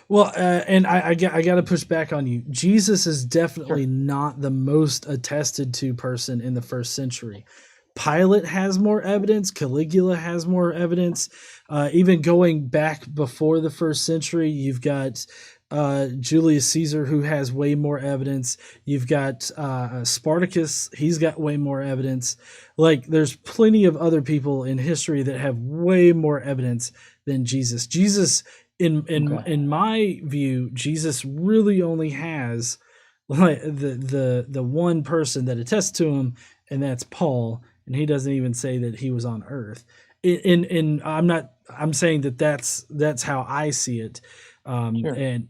Speaker 1: well, and I got to push back on you. Jesus is definitely
Speaker 2: sure,
Speaker 1: not the most attested to person in the first century. Pilate has more evidence. Caligula has more evidence. Even going back before the first century, you've got Julius Caesar, who has way more evidence. You've got Spartacus, he's got way more evidence. Like, there's plenty of other people in history that have way more evidence than Jesus. Jesus,
Speaker 2: okay,
Speaker 1: in my view, Jesus really only has like the one person that attests to him, and that's Paul, and he doesn't even say that he was on Earth. In I'm not. I'm saying that that's how I see it,
Speaker 2: sure.
Speaker 1: and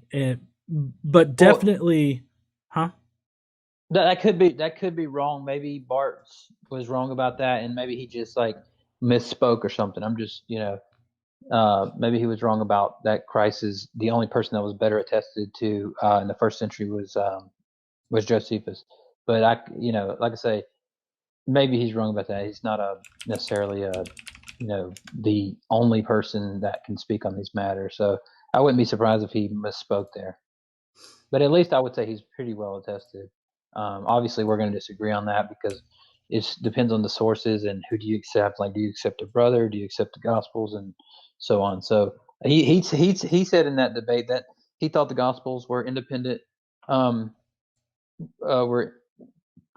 Speaker 1: but
Speaker 2: Well,
Speaker 1: definitely, huh?
Speaker 2: that could be wrong. Maybe Bart was wrong about that, and maybe he just like misspoke or something. I'm just maybe he was wrong about that. Christ is the only person that was better attested to in the first century was Josephus. But like I say, maybe he's wrong about that. He's not necessarily the only person that can speak on these matters. So I wouldn't be surprised if he misspoke there. But at least I would say he's pretty well attested. Obviously, we're going to disagree on that because it depends on the sources and who do you accept. Like, do you accept a brother? Do you accept the Gospels, and so on? So he said in that debate that he thought the Gospels were independent, um, were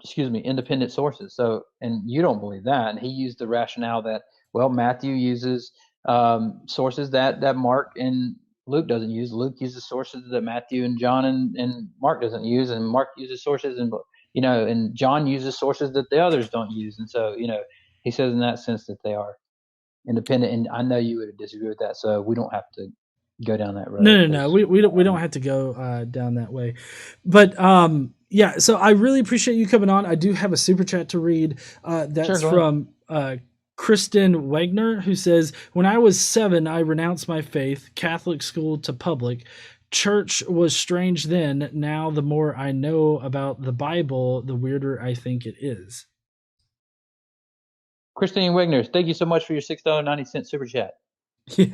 Speaker 2: excuse me, independent sources. So, and you don't believe that. And he used the rationale that, well, Matthew uses sources that Mark and Luke doesn't use. Luke uses sources that Matthew and John and Mark doesn't use, and Mark uses sources and John uses sources that the others don't use. And so, he says in that sense that they are independent. And I know you would disagree with that, so we don't have to go down that road
Speaker 1: No, no, no.
Speaker 2: because
Speaker 1: We don't have to go down that way. But Yeah, so I really appreciate you coming on. I do have a super chat to read.
Speaker 2: Sure,
Speaker 1: That's
Speaker 2: go ahead.
Speaker 1: from Kristen Wagner, who says, "When I was 7, I renounced my faith, Catholic school to public. Church was strange then. Now, the more I know about the Bible, the weirder I think it is."
Speaker 2: Christine Wigner, thank you so much for your $6.90 super chat.
Speaker 1: Yeah.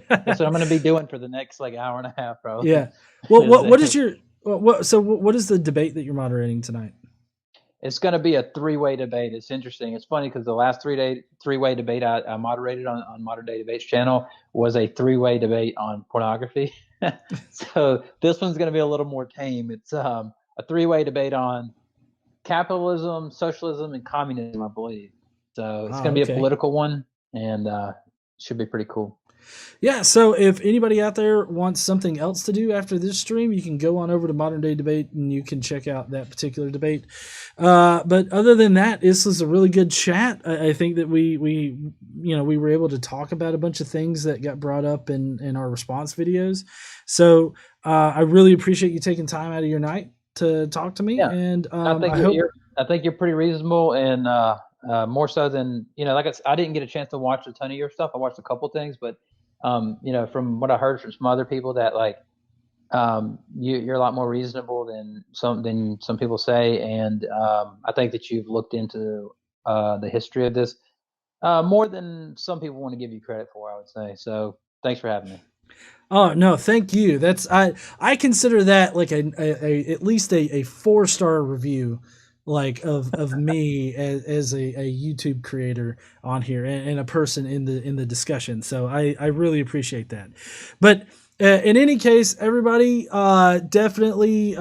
Speaker 2: That's what I'm going to be doing for the next like hour and a half, probably.
Speaker 1: Yeah. Well,
Speaker 2: Is
Speaker 1: what is
Speaker 2: that
Speaker 1: your what is the debate that you're moderating tonight?
Speaker 2: it's going to be a three-way debate. It's interesting. It's funny because the last three-way debate I moderated on Modern Day Debates channel was a three-way debate on pornography. So this one's going to be a little more tame. It's a three-way debate on capitalism, socialism, and communism, I believe. So it's
Speaker 1: Ah,
Speaker 2: going to be a
Speaker 1: okay.
Speaker 2: political one, and should be pretty cool.
Speaker 1: Yeah, so if anybody out there wants something else to do after this stream, you can go on over to Modern Day Debate and you can check out that particular debate. But other than that, this was a really good chat. I think that we were able to talk about a bunch of things that got brought up in our response videos. So I really appreciate you taking time out of your night to talk to me,
Speaker 2: Yeah,
Speaker 1: and
Speaker 2: I think
Speaker 1: I hope.
Speaker 2: I think you're pretty reasonable, and more so than like I didn't get a chance to watch a ton of your stuff. I watched a couple things, but from what I heard from some other people, that like you're a lot more reasonable than some people say, and I think that you've looked into the history of this more than some people want to give you credit for, I would say. So thanks for having me.
Speaker 1: Oh no, thank you. I consider that like a at least a 4-star review, like of me as a YouTube creator on here, and a person in the discussion. So I really appreciate that. But in any case, everybody definitely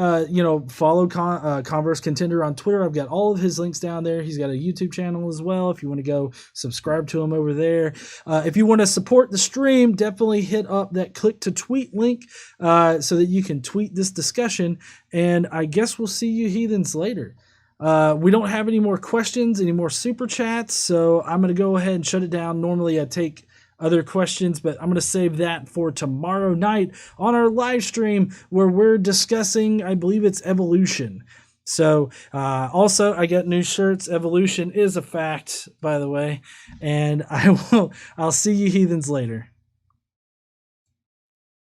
Speaker 1: follow Converse Contender on Twitter. I've got all of his links down there. He's got a YouTube channel as well. If you want to go subscribe to him over there. If you want to support the stream, definitely hit up that click to tweet link so that you can tweet this discussion. And I guess we'll see you heathens later. We don't have any more questions, any more super chats, so I'm going to go ahead and shut it down. Normally I take other questions, but I'm going to save that for tomorrow night on our live stream where we're discussing, I believe it's evolution. So also I got new shirts. Evolution is a fact, by the way, and I'll see you heathens later.